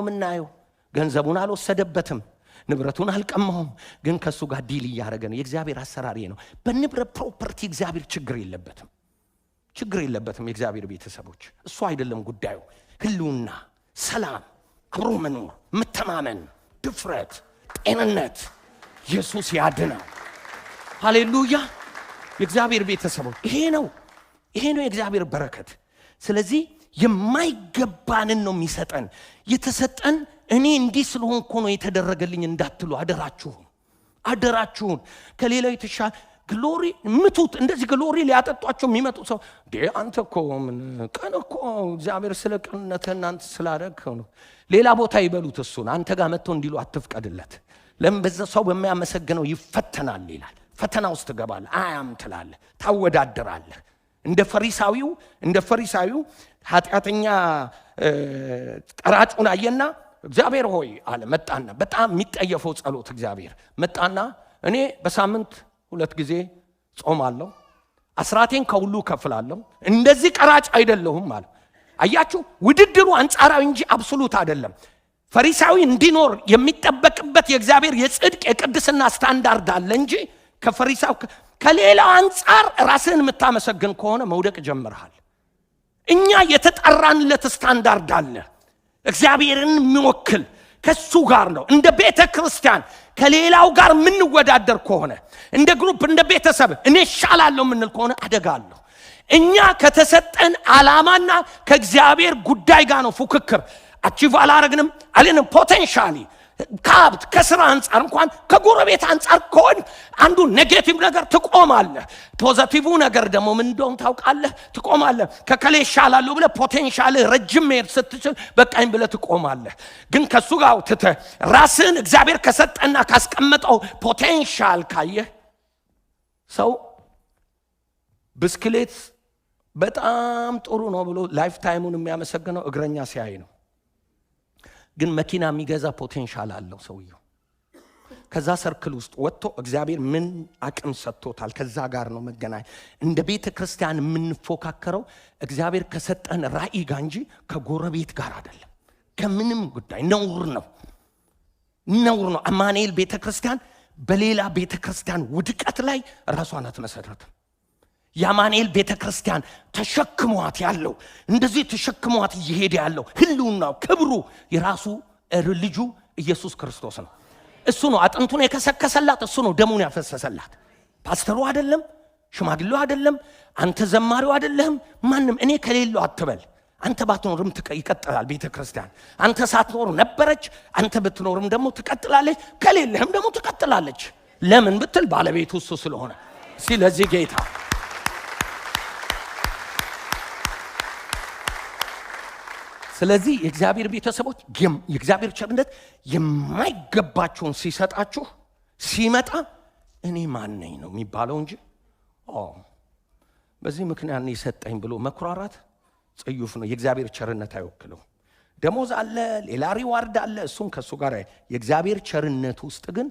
Speaker 1: የምናየው። ገንዘቡን አልወሰደበትም፣ ንብረቱን አልቀማውም፣ ግን ከሱ ጋር ዲል እያደረገ ነው። የእግዚአብሔር አሰራር ነው። በንብረት ፕሮፐርቲ እግዚአብሔር ችግር የለበትም። የእግዚአብሔር ቤተሰቦች እሱ አይደለም ጉዳዩ። ህልውና፣ ሰላም፣ አብሮ መኖር፣ መተማመን፣ ድፍረት፣ ጤንነት ኢየሱስ ያድናል። ሃሌሉያ። የእግዚአብሔር ቤተሰቦች ይሄ ነው የእግዚአብሔር በረከት። ስለዚህ የማይገባንን ነው የሚሰጠን። የተሰጠን እኔ እንዲህ ስለሆንኩ ነው የተደረገልኝ እንዳትሉ አደራችሁን። ከሌላው የተሻለ ግሎሪ ምቱት። እንደዚህ ግሎሪ ሊያጠጧቸው የሚመጡ ሰው አንተ እኮ ምን ቀን እኮ እግዚአብሔር ስለ ቅንነትህ እናንተ ስላደረግህ ነው። ሌላ ቦታ ይበሉት እሱን። አንተ ጋር መጥቶ እንዲሉ አትፍቀድለት። ለምን? በዛ ሰው በሚያመሰግነው ይፈተናል ይላል። ፈተና ውስጥ ትገባለህ፣ አያም ትላለህ፣ ታወዳደራለህ። እንደ ፈሪሳዊው ኃጢአተኛ ቀራጩን አየና እግዚአብሔር ሆይ አለ። መጣና በጣም የሚጠየፈው ጸሎት እግዚአብሔር መጣና እኔ በሳምንት 2 ጊዜ ጾማለሁ፣ አስራቴን ከሁሉ ከፍላለሁ፣ እንደዚህ ቀራጭ አይደለሁም አለ። አያችሁ፣ ውድድሩ አንጻራዊ እንጂ አብሶሉት አይደለም። ፈሪሳዊ እንዲኖር የሚጠበቅበት የእግዚአብሔር የጽድቅ የቅድስና ስታንዳርድ አለ እንጂ ከፈሪሳው ከሌላው አንጻር ራስህን የምታመሰግን ከሆነ መውደቅ ጀምረሃል። እኛ የተጠራንለት ስታንዳርድ አለ፣ እግዚአብሔርን የሚወክል ከሱ ጋር ነው። እንደ ቤተ ክርስቲያን ከሌላው ጋር የምንወዳደር ከሆነ እንደ ግሩፕ እንደ ቤተሰብ እኔ ሻላለሁ የምንል ከሆነ አደጋለሁ። እኛ ከተሰጠን ዓላማና ከእግዚአብሔር ጉዳይ ጋር ነው ፉክክር። አቺቭ አላረግንም አለንም ፖቴንሻሊ ከሀብት ከስራ አንጻር እንኳን ከጎረቤት አንጻር ከሆነ አንዱ ኔጌቲቭ ነገር ትቆማለህ። ፖዚቲቭ ነገር ደግሞ ምን እንደሆነ ታውቃለህ? ትቆማለህ። ከከሌ ይሻላለሁ ብለህ ፖቴንሻል ረጅም መሄድ ስትችል በቃኝ ብለህ ትቆማለህ። ግን ከሱ ጋር ትተህ ራስህን እግዚአብሔር ከሰጠና ካስቀመጠው ፖቴንሻል ካየህ ሰው ብስክሌት በጣም ጥሩ ነው ብሎ ላይፍ ታይሙን የሚያመሰግነው እግረኛ ሲያይ ነው። ግን መኪና የሚገዛ ፖቴንሻል አለው ሰውየው። ከዛ ሰርክል ውስጥ ወጥቶ እግዚአብሔር ምን አቅም ሰጥቶታል፣ ከዛ ጋር ነው መገናኝ። እንደ ቤተ ክርስቲያን የምንፎካከረው እግዚአብሔር ከሰጠን ራእይ ጋር እንጂ ከጎረቤት ጋር አይደለም። ከምንም ጉዳይ ነውር ነው። አማኑኤል ቤተ ክርስቲያን በሌላ ቤተ ክርስቲያን ውድቀት ላይ ራሷን አትመሰረትም። የአማኑኤል ቤተ ክርስቲያን ተሸክሟት ያለው እንደዚህ ተሸክሟት እየሄደ ያለው ህልውናው ክብሩ የራሱ ልጁ ኢየሱስ ክርስቶስ ነው። እሱ ነው አጥንቱን የከሰከሰላት፣ እሱ ነው ደሙን ያፈሰሰላት። ፓስተሩ አይደለም፣ ሽማግሌው አይደለም፣ አንተ ዘማሪው አይደለም፣ ማንም። እኔ ከሌለው አትበል። አንተ ባትኖርም ይቀጥላል ቤተክርስቲያን። አንተ ሳትኖር ነበረች፣ አንተ ብትኖርም ደግሞ ትቀጥላለች፣ ከሌለህም ደግሞ ትቀጥላለች። ለምን ብትል ባለቤቱ እሱ ስለሆነ። ስለዚህ ጌታ ስለዚህ የእግዚአብሔር ቤተሰቦች የእግዚአብሔር ቸርነት የማይገባችሁን ሲሰጣችሁ ሲመጣ እኔ ማን ነኝ ነው የሚባለው እንጂ በዚህ ምክንያት የሰጠኝ ብሎ መኩራራት ጽዩፍ ነው። የእግዚአብሔር ቸርነት አይወክለው። ደሞዝ አለ፣ ሌላ ሪዋርድ አለ፣ እሱም ከሱ ጋር። የእግዚአብሔር ቸርነት ውስጥ ግን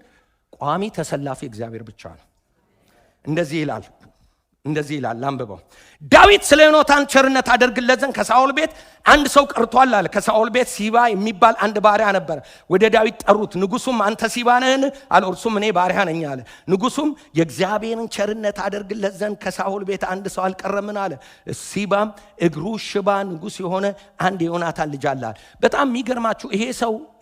Speaker 1: ቋሚ ተሰላፊ እግዚአብሔር ብቻ ነው። እንደዚህ ይላል አንብበው። ዳዊት ስለ ዮናታን ቸርነት አደርግለት ዘንድ ከሳኦል ቤት አንድ ሰው ቀርቷል አለ። ከሳኦል ቤት ሲባ የሚባል አንድ ባሪያ ነበር። ወደ ዳዊት ጠሩት። ንጉሱም አንተ ሲባ ነህን አለ። እርሱም እኔ ባሪያ ነኝ አለ። ንጉሱም የእግዚአብሔርን ቸርነት አደርግለት ዘንድ ከሳኦል ቤት አንድ ሰው አልቀረምን አለ። ሲባም እግሩ ሽባ ንጉስ የሆነ አንድ የዮናታን ልጅ አለ። በጣም የሚገርማችሁ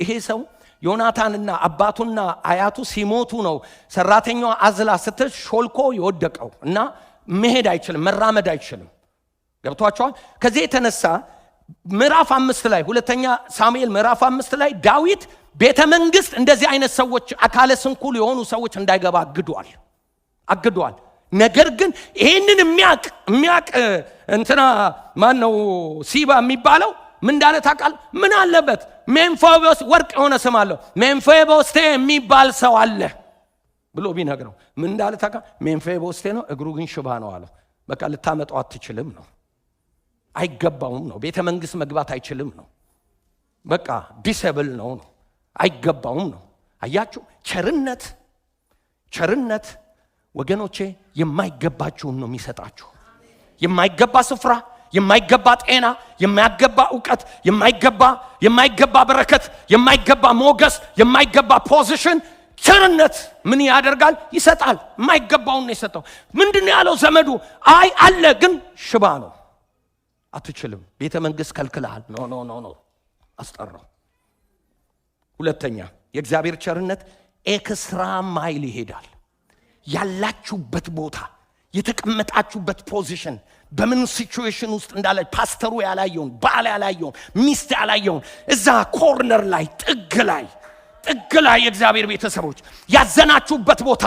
Speaker 1: ይሄ ሰው ዮናታንና አባቱና አያቱ ሲሞቱ ነው ሰራተኛዋ አዝላ ስትል ሾልኮ የወደቀው እና መሄድ አይችልም፣ መራመድ አይችልም። ገብቷቸዋል። ከዚህ የተነሳ ምዕራፍ 5 ላይ ሁለተኛ ሳሙኤል ምዕራፍ 5 ላይ ዳዊት ቤተ መንግስት እንደዚህ አይነት ሰዎች አካለ ስንኩል የሆኑ ሰዎች እንዳይገባ አግዷል። ነገር ግን ይሄንን የሚያቅ እንትና ማን ነው ሲባ የሚባለው ምን እንዳለ ታውቃል? ምን አለበት ሜምፊቦስቴ ወርቅ የሆነ ስም አለው ሜምፊቦስቴ የሚባል ሰው አለ ብሎ ቢነግረው ምን እንዳለ ታውቃል? ሜምፊቦስቴ ነው፣ እግሩ ግን ሽባ ነው አለው። በቃ ልታመጣው አትችልም ነው፣ አይገባውም ነው፣ ቤተ መንግስት መግባት አይችልም ነው፣ በቃ ዲሰብል ነው፣ አይገባውም ነው። አያችሁ፣ ቸርነት ወገኖቼ የማይገባችሁን ነው የሚሰጣችሁ። የማይገባ ስፍራ፣ የማይገባ ጤና፣ የማይገባ ዕውቀት፣ የማይገባ በረከት፣ የማይገባ ሞገስ፣ የማይገባ ፖዚሽን ቸርነት ምን ያደርጋል? ይሰጣል። የማይገባውን ነው የሰጠው። ምንድነው ያለው ዘመዱ? አይ አለ ግን ሽባ ነው፣ አትችልም፣ ቤተ መንግስት ከልክለሃል። ኖ አስጠራው። ሁለተኛ የእግዚአብሔር ቸርነት ኤክስትራ ማይል ይሄዳል። ያላችሁበት ቦታ፣ የተቀመጣችሁበት ፖዚሽን በምን ሲቹዌሽን ውስጥ እንዳለ ፓስተሩ ያላየውን፣ ባል ያላየውን፣ ሚስት ያላየውን እዛ ኮርነር ላይ ጥግ ላይ የእግዚአብሔር ቤተሰቦች ያዘናችሁበት ቦታ፣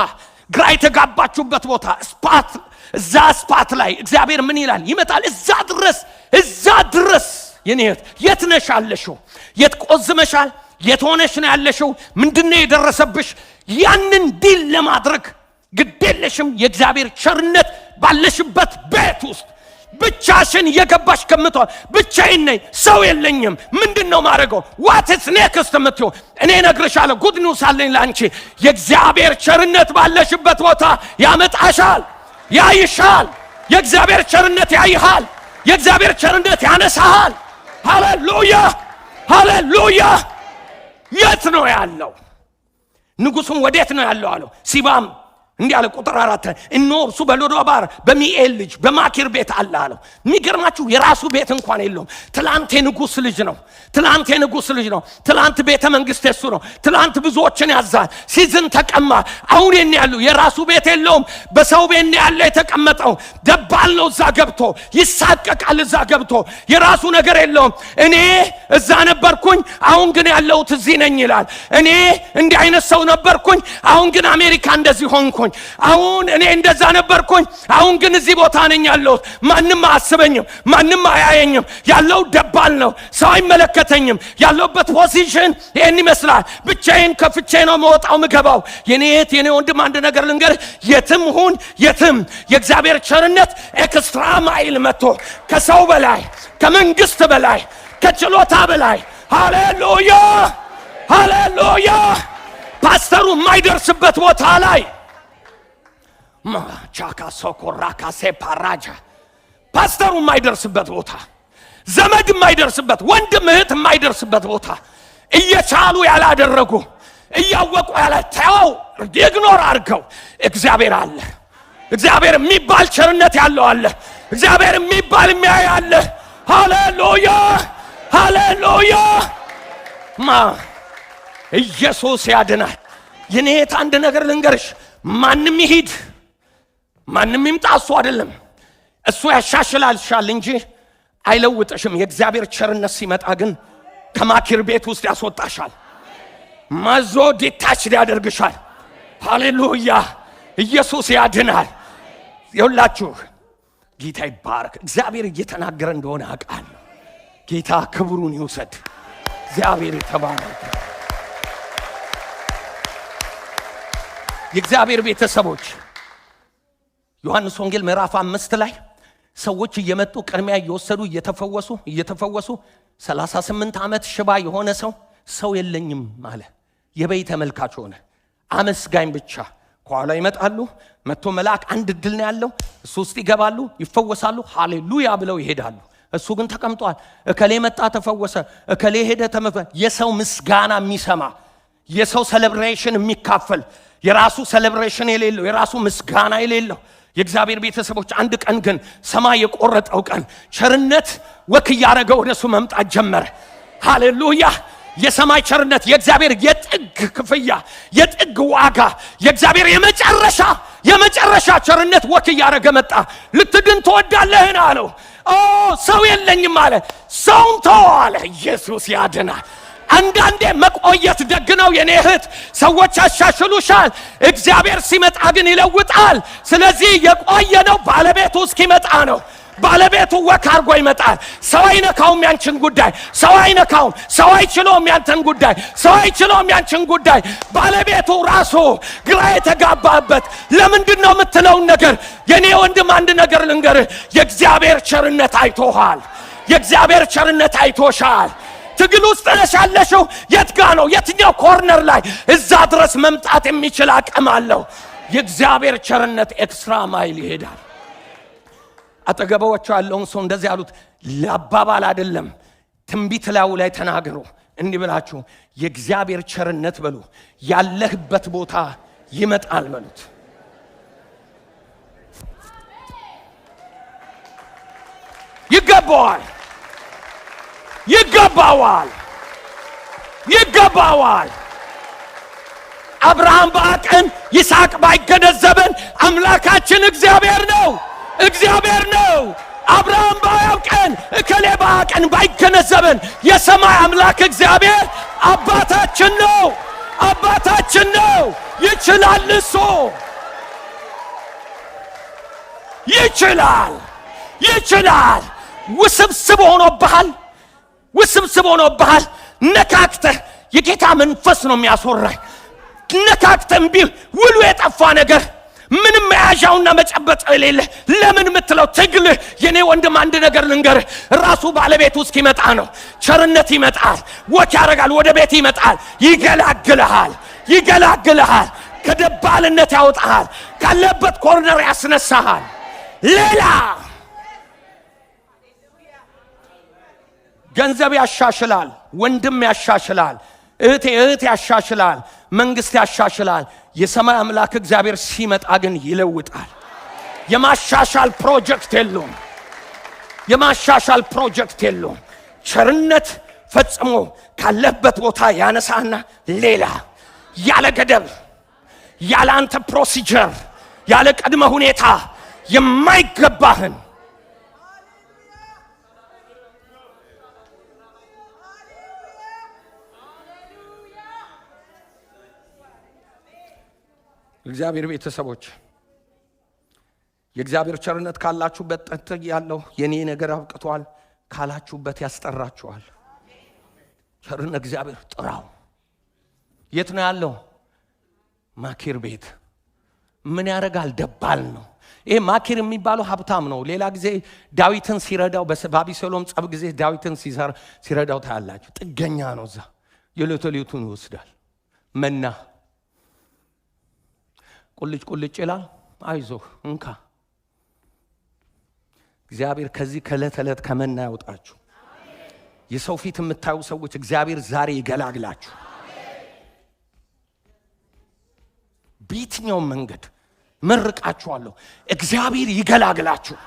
Speaker 1: ግራ የተጋባችሁበት ቦታ እዛ ስፓት ላይ እግዚአብሔር ምን ይላል? ይመጣል። እዛ ድረስ የኔት የት ነሽ ያለሽው? የት ቆዝመሻል? የት ሆነሽ ነው ያለሽው? ምንድነው የደረሰብሽ? ያንን ዲል ለማድረግ ግዴለሽም። የእግዚአብሔር ቸርነት ባለሽበት ቤት ውስጥ ብቻሽን የገባሽ ከምትሆን ብቻዬን ነኝ፣ ሰው የለኝም፣ ምንድነው ማድረገው? ዋትስ ኔክስት የምትሆን እኔ ነግርሻለሁ። ጉድ ኒውስ አለኝ ላንቺ። የእግዚአብሔር ቸርነት ባለሽበት ቦታ ያመጣሻል፣ ያይሻል። የእግዚአብሔር ቸርነት ያይሃል። የእግዚአብሔር ቸርነት ያነሳሃል። ሃሌሉያ። የት ነው ያለው? ንጉሱም ወዴት ነው ያለው አለው። ሲባም እንዲህ አለ። ቁጥር 4 እነሆ እርሱ በሎዶባር በሚኤል ልጅ በማኪር ቤት አለ አለው። የሚገርማችሁ የራሱ ቤት እንኳን የለውም። ትላንት የንጉስ ልጅ ነው። ትላንት ቤተ መንግስት የሱ ነው። ትላንት ብዙዎችን ያዛል። ሲዝን ተቀማ። አሁን ያለው የራሱ ቤት የለውም። በሰው ቤት ያለ የተቀመጠው ደባል ነው። እዛ ገብቶ ይሳቀቃል። እዛ ገብቶ የራሱ ነገር የለውም። እኔ እዛ ነበርኩኝ፣ አሁን ግን ያለሁት እዚህ ነኝ ይላል። እኔ እንዲህ አይነት ሰው ነበርኩኝ፣ አሁን ግን አሜሪካ እንደዚህ ሆንኩኝ። አሁን እኔ እንደዛ ነበርኩኝ፣ አሁን ግን እዚህ ቦታ ነኝ ያለሁት። ማንም አያስበኝም፣ ማንም አያየኝም። ያለው ደባል ነው፣ ሰው አይመለከተኝም። ያለውበት ፖዚሽን ይሄን ይመስላል። ብቻዬን ከፍቼ ነው መውጣው ምገባው። የኔ ወንድም አንድ ነገር ልንገር፣ የትም ሁን የትም የእግዚአብሔር ቸርነት ኤክስትራ ማይል መጥቶ ከሰው በላይ ከመንግስት በላይ ከችሎታ በላይ ሃሌሉያ ፓስተሩ የማይደርስበት ቦታ ላይ ማቻካ ሶኮራካ ሴፓራጃ ፓስተሩ የማይደርስበት ቦታ፣ ዘመድ የማይደርስበት፣ ወንድም እህት የማይደርስበት ቦታ፣ እየቻሉ ያላደረጉ እያወቁ ያላተው ኢግኖር አድርገው እግዚአብሔር አለ። እግዚአብሔር የሚባል ቸርነት ያለው አለ። እግዚአብሔር የሚባል የሚያይ አለ። ሃሌሉያ ኢየሱስ ያድናል። የኔት አንድ ነገር ልንገርሽ ማንንም ይሂድ ማንንም ይምጣ እሱ አይደለም እሱ ያሻሽላልሻል እንጂ አይለውጥሽም የእግዚአብሔር ቸርነት ሲመጣ ግን ከማኪር ቤት ውስጥ ያስወጣሻል ማዞ ዲታች ያደርግሻል ሃሌሉያ ኢየሱስ ያድናል ይሁላችሁ ጌታ ይባረክ እግዚአብሔር እየተናገረ እንደሆነ አውቃለሁ ጌታ ክብሩን ይውሰድ እግዚአብሔር ተባረክ የእግዚአብሔር ቤተሰቦች ዮሐንስ ወንጌል ምዕራፍ 5 ላይ ሰዎች እየመጡ ቅድሚያ እየወሰዱ እየተፈወሱ 38 ዓመት ሽባ የሆነ ሰው የለኝም አለ የበይ ተመልካች ሆነ አመስጋኝ ብቻ ከኋላ ይመጣሉ መጥቶ መልአክ አንድ ድል ነው ያለው እሱ ውስጥ ይገባሉ ይፈወሳሉ ሃሌሉያ ብለው ይሄዳሉ እሱ ግን ተቀምጧል እከሌ መጣ ተፈወሰ እከሌ ሄደ ተመፈወሰ የሰው ምስጋና የሚሰማ የሰው ሴሌብሬሽን የሚካፈል የራሱ ሴሌብሬሽን የሌለው የራሱ ምስጋና የሌለው የእግዚአብሔር ቤተሰቦች አንድ ቀን ግን ሰማይ የቆረጠው ቀን ቸርነት ወክ ያረገ ወደሱ መምጣት ጀመረ ሃሌሉያ የሰማይ ቸርነት የእግዚአብሔር የጥግ ክፍያ የጥግ ዋጋ የእግዚአብሔር የመጨረሻ ቸርነት ወክ ያረገ መጣ ልትድን ተወዳለህን አለው ሰው የለኝም አለ ሰውን ተዋለ ኢየሱስ ያድናል አንዳንዴ መቆየት ደግነው የኔ እህት ሰዎች ያሻሽሉሻል እግዚአብሔር ሲመጣ ግን ይለውጣል ስለዚህ የቆየነው ባለቤቱ እስኪመጣ ነው ባለቤቱ ወክ አርጎ ይመጣል ሰው አይነካውም ያንቺን ጉዳይ ሰው አይነካውም ሰው አይችለውም ያንተን ጉዳይ ሰው አይችለውም ያንቺን ጉዳይ ባለቤቱ ራሱ ግራ የተጋባበት ለምንድነው የምትለውን ነገር የኔ ወንድም አንድ ነገር ልንገርህ የእግዚአብሔር ቸርነት አይቶሃል የእግዚአብሔር ቸርነት አይቶሻል ትግል ውስጥ ነሻለሽው የትጋ ነው የትኛው ኮርነር ላይ እዛ ድረስ መምጣት የሚችል አቅም አለው የእግዚአብሔር ቸርነት ኤክስትራ ማይል ይሄዳል አጠገባቸው ያለውን ሰው እንደዚህ ያሉት ለአባባል አይደለም ትንቢት ላይ ተናገሩ እንዲህ ብላችሁ የእግዚአብሔር ቸርነት በሉ ያለህበት ቦታ ይመጣል በሉት ይገባዋል አብርሃም ባቀን ይስሐቅ ባይገነዘበን አምላካችን እግዚአብሔር ነው አብርሃም ባያውቀን እከሌ ባቀን ባይገነዘበን የሰማይ አምላክ እግዚአብሔር አባታችን ነው ይችላል እሱ ይችላል ውስብስብ ሆኖብሃል ነካክተህ የጌታ መንፈስ ነው የሚያስወራኝ ነካክተህ እምቢ ውሉ የጠፋ ነገር ምንም መያዣውና መጨበጫው የሌለ ለምን ምትለው ትግል የኔ ወንድም አንድ ነገር ልንገርህ ራሱ ባለቤቱ እስኪመጣ ነው ቸርነት ይመጣል ወክ ያረጋል ወደ ቤት ይመጣል ይገላግልሃል ከደባልነት ያወጣሃል ካለበት ኮርነር ያስነሳሃል ሌላ ገንዘብ ያሻሽላል ወንድም ያሻሽላል እህቴ ያሻሽላል መንግስት ያሻሽላል የሰማይ አምላክ እግዚአብሔር ሲመጣ ግን ይለውጣል የማሻሻል ፕሮጀክት የለውም ቸርነት ፈጽሞ ካለበት ቦታ ያነሳና ሌላ ያለ ገደብ ያለ አንተ ፕሮሲጀር ያለ ቀድመ ሁኔታ የማይገባህን እግዚአብሔር ቤተሰቦች የእግዚአብሔር ቸርነት ካላችሁበት ጥግ ያለው የኔ ነገር አብቅቷል ካላችሁበት ያስጠራችኋል ቸርነት እግዚአብሔር ጥራው የት ነው ያለው ማኪር ቤት ምን ያረጋል ደባል ነው ይሄ ማኪር የሚባለው ሀብታም ነው ሌላ ጊዜ ዳዊትን ሲረዳው በአቢሴሎም ጸብ ጊዜ ዳዊትን ሲረዳው ታያላችሁ ጥገኛ ነው እዛ የለተሊቱን ይወስዳል መና ቁልጭ ይላል አይዞህ እንካ እግዚአብሔር ከዚህ ከለተለት ከመና ያውጣችሁ የሰው ፊት የምታዩ ሰዎች እግዚአብሔር ዛሬ ይገላግላችሁ በየትኛው መንገድ መርቃችኋለሁ እግዚአብሔር ይገላግላችሁ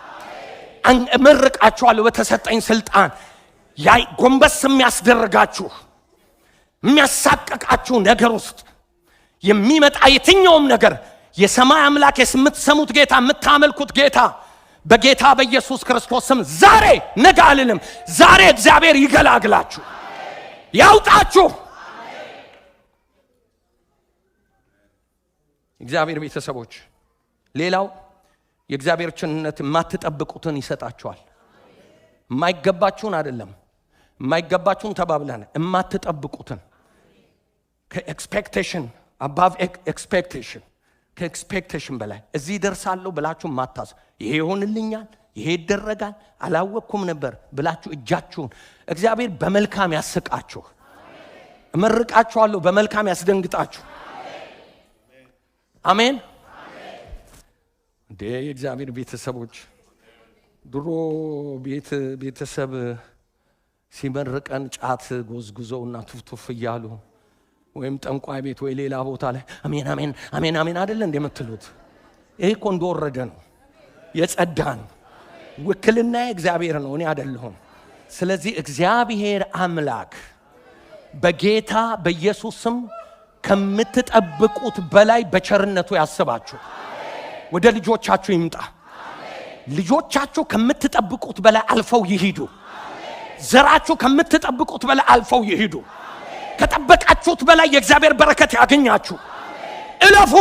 Speaker 1: መርቃችኋለሁ በተሰጠኝ ስልጣን ያይ ጎንበስ የሚያስደርጋችሁ የሚያሳቀቃችሁ ነገር ውስጥ የሚመጣ የትኛውም ነገር የሰማይ አምላክ የምትሰሙት ጌታ የምታመልኩት ጌታ በጌታ በኢየሱስ ክርስቶስ ስም ዛሬ ነገ አልልም፣ ዛሬ እግዚአብሔር ይገላግላችሁ፣ ያውጣችሁ። እግዚአብሔር ቤተሰቦች፣ ሌላው የእግዚአብሔር ቸርነት የማትጠብቁትን ይሰጣችኋል። የማይገባችሁን አይደለም፣ የማይገባችሁን ተባብለን የማትጠብቁትን ከኤክስፔክቴሽን አባቭ ኤክስፔክቴሽን ከኤክስፔክቴሽን በላይ እዚህ ደርሳለሁ ብላችሁ ማታስ ይሄ ይሆንልኛል፣ ይሄ ይደረጋል፣ አላወቅኩም ነበር ብላችሁ እጃችሁን እግዚአብሔር በመልካም ያስቃችሁ። እመርቃችኋለሁ፣ በመልካም ያስደንግጣችሁ። አሜን። እንዴ የእግዚአብሔር ቤተሰቦች፣ ድሮ ቤተሰብ ሲመርቀን ጫት ጎዝጉዘውና ቱፍቱፍ እያሉ ወይም ጠንቋይ ቤት ወይ ሌላ ቦታ ላይ አሜን አሜን አሜን አሜን አይደል እንደምትሉት፣ ይሄ እኮ እንደወረደ ነው፣ የጸዳ ነው። ውክልና እግዚአብሔር ነው፣ እኔ አይደለሁም። ስለዚህ እግዚአብሔር አምላክ በጌታ በኢየሱስ ስም ከምትጠብቁት በላይ በቸርነቱ ያስባችሁ፣ ወደ ልጆቻችሁ ይምጣ። ልጆቻችሁ ከምትጠብቁት በላይ አልፈው ይሂዱ። ዘራችሁ ከምትጠብቁት በላይ አልፈው ይሂዱ። ከጠበቃችሁት በላይ የእግዚአብሔር በረከት ያገኛችሁ። እለፉ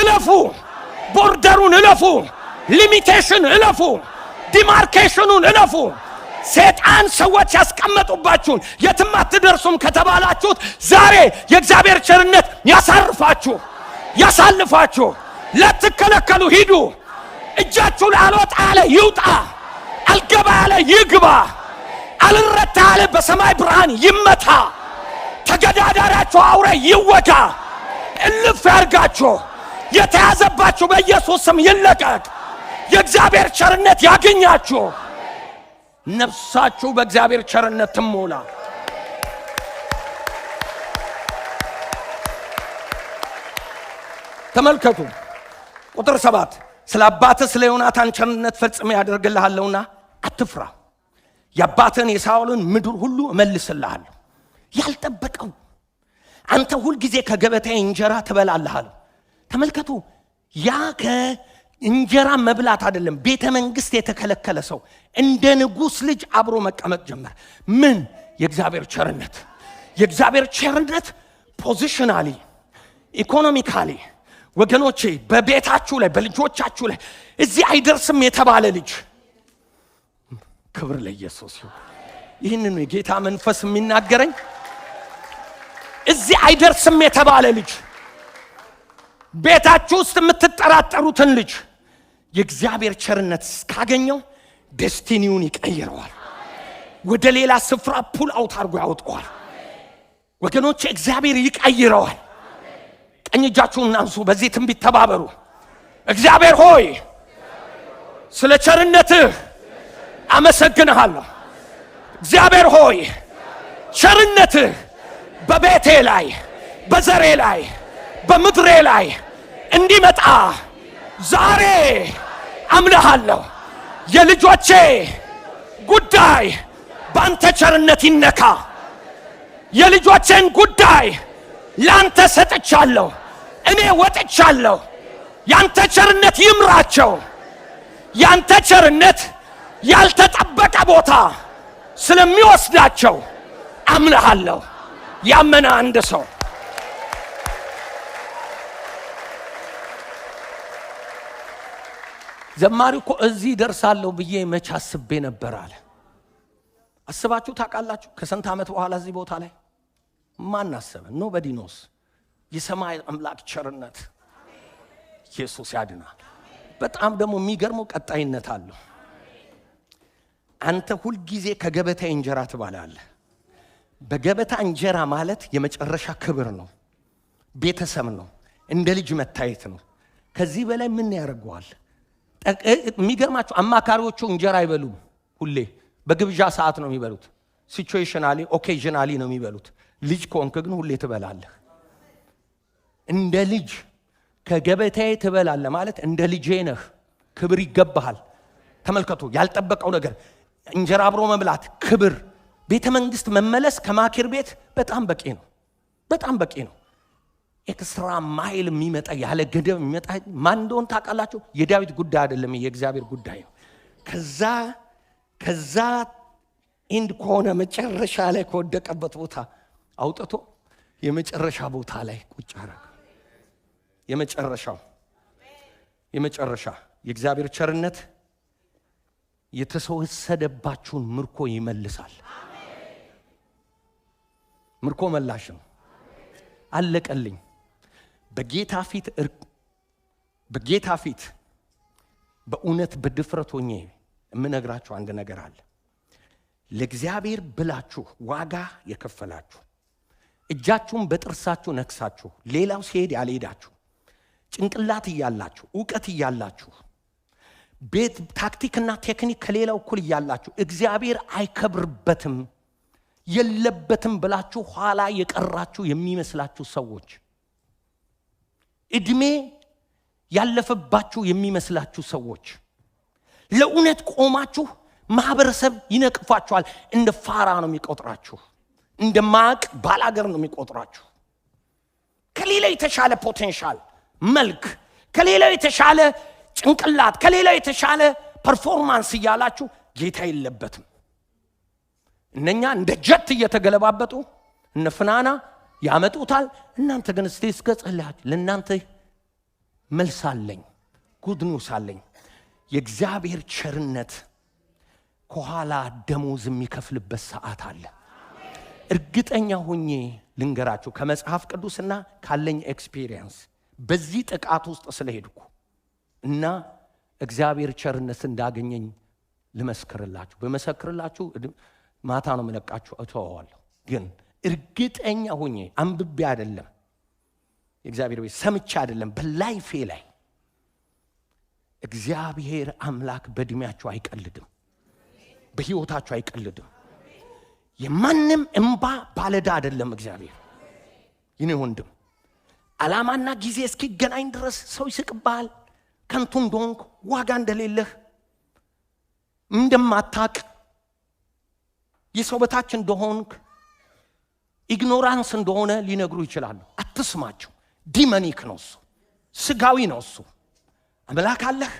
Speaker 1: እለፉ፣ ቦርደሩን እለፉ፣ ሊሚቴሽን እለፉ፣ ዲማርኬሽኑን እለፉ። ሰይጣን ሰዎች ያስቀመጡባችሁን የትም አትደርሱም ከተባላችሁት ዛሬ የእግዚአብሔር ቸርነት ያሳርፋችሁ፣ ያሳልፋችሁ። ለትከለከሉ ሂዱ። እጃችሁ ላይ አልወጣ ያለ ይውጣ፣ አልገባ ያለ ይግባ፣ አልረታ ያለ በሰማይ ብርሃን ይመታ። ተገዳዳሪያችሁ አውሬ ይወጋ፣ እልፍ ያርጋችሁ። የተያዘባችሁ በኢየሱስ ስም ይለቀቅ። የእግዚአብሔር ቸርነት ያገኛችሁ። ነፍሳችሁ በእግዚአብሔር ቸርነት ትሞላ። ተመልከቱ ቁጥር 7 ስለ አባትህ ስለ ዮናታን ቸርነት ፈጽሜ ያደርግልሃለሁና አትፍራ፣ የአባትህን የሳኦልን ምድር ሁሉ እመልስልሃለሁ። ያልጠበቀው አንተ ሁል ጊዜ ከገበታዬ እንጀራ ትበላለህ አለው። ተመልከቱ፣ ያ ከእንጀራ መብላት አይደለም፣ ቤተ መንግስት የተከለከለ ሰው እንደ ንጉሥ ልጅ አብሮ መቀመጥ ጀመረ። ምን? የእግዚአብሔር ቸርነት። የእግዚአብሔር ቸርነት ፖዚሽናሊ ኢኮኖሚካሊ ወገኖቼ በቤታችሁ ላይ በልጆቻችሁ ላይ እዚህ አይደርስም የተባለ ልጅ፣ ክብር ለኢየሱስ ይሁን። ይህንን የጌታ መንፈስ የሚናገረኝ እዚህ አይደርስም የተባለ ልጅ፣ ቤታችሁ ውስጥ የምትጠራጠሩትን ልጅ የእግዚአብሔር ቸርነት እስካገኘው ዴስቲኒውን ይቀይረዋል። ወደ ሌላ ስፍራ ፑል አውት አድርጎ ያወጣዋል። ወገኖቼ እግዚአብሔር ይቀይረዋል። ቀኝ እጃችሁን አንሱ፣ በዚህ ትንቢት ተባበሩ። እግዚአብሔር ሆይ ስለ ቸርነትህ አመሰግንሃለሁ። እግዚአብሔር ሆይ ቸርነትህ በቤቴ ላይ በዘሬ ላይ በምድሬ ላይ እንዲመጣ ዛሬ አምልሃለሁ። የልጆቼ ጉዳይ በአንተ ቸርነት ይነካ። የልጆቼን ጉዳይ ላንተ ሰጥቻለሁ። እኔ ወጥቻለሁ። ያንተ ቸርነት ይምራቸው። ያንተ ቸርነት ያልተጠበቀ ቦታ ስለሚወስዳቸው አምልሃለሁ። ያመነ አንድ ሰው ዘማሪው እኮ እዚህ ደርሳለሁ ብዬ መች አስቤ ነበር አለ። አስባችሁ ታውቃላችሁ? ከስንት ዓመት በኋላ እዚህ ቦታ ላይ ማን አሰበ? ኖበዲ ኖስ። የሰማይ አምላክ ቸርነት ኢየሱስ ያድናል። በጣም ደግሞ የሚገርመው ቀጣይነት አለው። አንተ ሁል ጊዜ ከገበታ እንጀራ ትበላለህ። በገበታ እንጀራ ማለት የመጨረሻ ክብር ነው፣ ቤተሰብ ነው፣ እንደ ልጅ መታየት ነው። ከዚህ በላይ ምን ያደርገዋል? የሚገርማችሁ አማካሪዎቹ እንጀራ አይበሉም። ሁሌ በግብዣ ሰዓት ነው የሚበሉት። ሲቹዌሽናሊ ኦኬዥናሊ ነው የሚበሉት። ልጅ ከሆንክ ግን ሁሌ ትበላለህ። እንደ ልጅ ከገበታዬ ትበላለህ ማለት እንደ ልጄ ነህ፣ ክብር ይገባሃል። ተመልከቱ፣ ያልጠበቀው ነገር እንጀራ አብሮ መብላት ክብር። ቤተ መንግስት መመለስ ከማኪር ቤት በጣም በቂ ነው፣ በጣም በቂ ነው። ኤክስትራ ማይል የሚመጣ ያለ ገደብ የሚመጣ ማን እንደሆነ ታውቃላችሁ? የዳዊት ጉዳይ አይደለም፣ የእግዚአብሔር ጉዳይ ነው። ከዛ ኢንድ ከሆነ መጨረሻ ላይ ከወደቀበት ቦታ አውጥቶ የመጨረሻ ቦታ ላይ ቁጭ አረገ። የመጨረሻ የእግዚአብሔር ቸርነት የተወሰደባችሁን ምርኮ ይመልሳል። ምርኮ መላሽ ነው። አለቀልኝ። በጌታ ፊት በእውነት በድፍረት ሆኜ የምነግራችሁ አንድ ነገር አለ። ለእግዚአብሔር ብላችሁ ዋጋ የከፈላችሁ፣ እጃችሁን በጥርሳችሁ ነክሳችሁ ሌላው ሲሄድ ያልሄዳችሁ፣ ጭንቅላት እያላችሁ ዕውቀት እያላችሁ ቤት ታክቲክና ቴክኒክ ከሌላው እኩል እያላችሁ እግዚአብሔር አይከብርበትም የለበትም ብላችሁ ኋላ የቀራችሁ የሚመስላችሁ ሰዎች፣ እድሜ ያለፈባችሁ የሚመስላችሁ ሰዎች፣ ለእውነት ቆማችሁ ማህበረሰብ ይነቅፋችኋል። እንደ ፋራ ነው የሚቆጥራችሁ፣ እንደ ማቅ ባላገር ነው የሚቆጥራችሁ። ከሌላ የተሻለ ፖቴንሻል መልክ፣ ከሌላ የተሻለ ጭንቅላት፣ ከሌላ የተሻለ ፐርፎርማንስ እያላችሁ ጌታ የለበትም። እነኛ እንደ ጀት እየተገለባበጡ እነ ፍናና ያመጡታል። እናንተ ግን እስቲ እስከጸልያችሁ ለእናንተ መልሳለኝ፣ ጉድ ኒውስ አለኝ። የእግዚአብሔር ቸርነት ከኋላ ደሞዝ የሚከፍልበት ሰዓት አለ። እርግጠኛ ሆኜ ልንገራችሁ ከመጽሐፍ ቅዱስና ካለኝ ኤክስፒሪየንስ በዚህ ጥቃት ውስጥ ስለሄድኩ እና እግዚአብሔር ቸርነት እንዳገኘኝ ልመስክርላችሁ። በመሰክርላችሁ ማታ ነው መለቃችሁ እተዋለሁ። ግን እርግጠኛ ሆኜ አንብቤ አይደለም የእግዚአብሔር ቤት ሰምቼ አይደለም፣ በላይፌ ላይ እግዚአብሔር አምላክ በእድሜያችሁ አይቀልድም፣ በህይወታችሁ አይቀልድም። የማንም እንባ ባለዳ አይደለም እግዚአብሔር። ይኔ ወንድም ዓላማና ጊዜ እስኪገናኝ ድረስ ሰው ይስቅብሃል። ከንቱ እንደሆንክ፣ ዋጋ እንደሌለህ፣ እንደማታቅ፣ የሰው በታች እንደሆንክ፣ ኢግኖራንስ እንደሆነ ሊነግሩ ይችላሉ። አትስማቸው። ዲመኒክ ነው እሱ፣ ስጋዊ ነው እሱ። አምላክ አለህ፣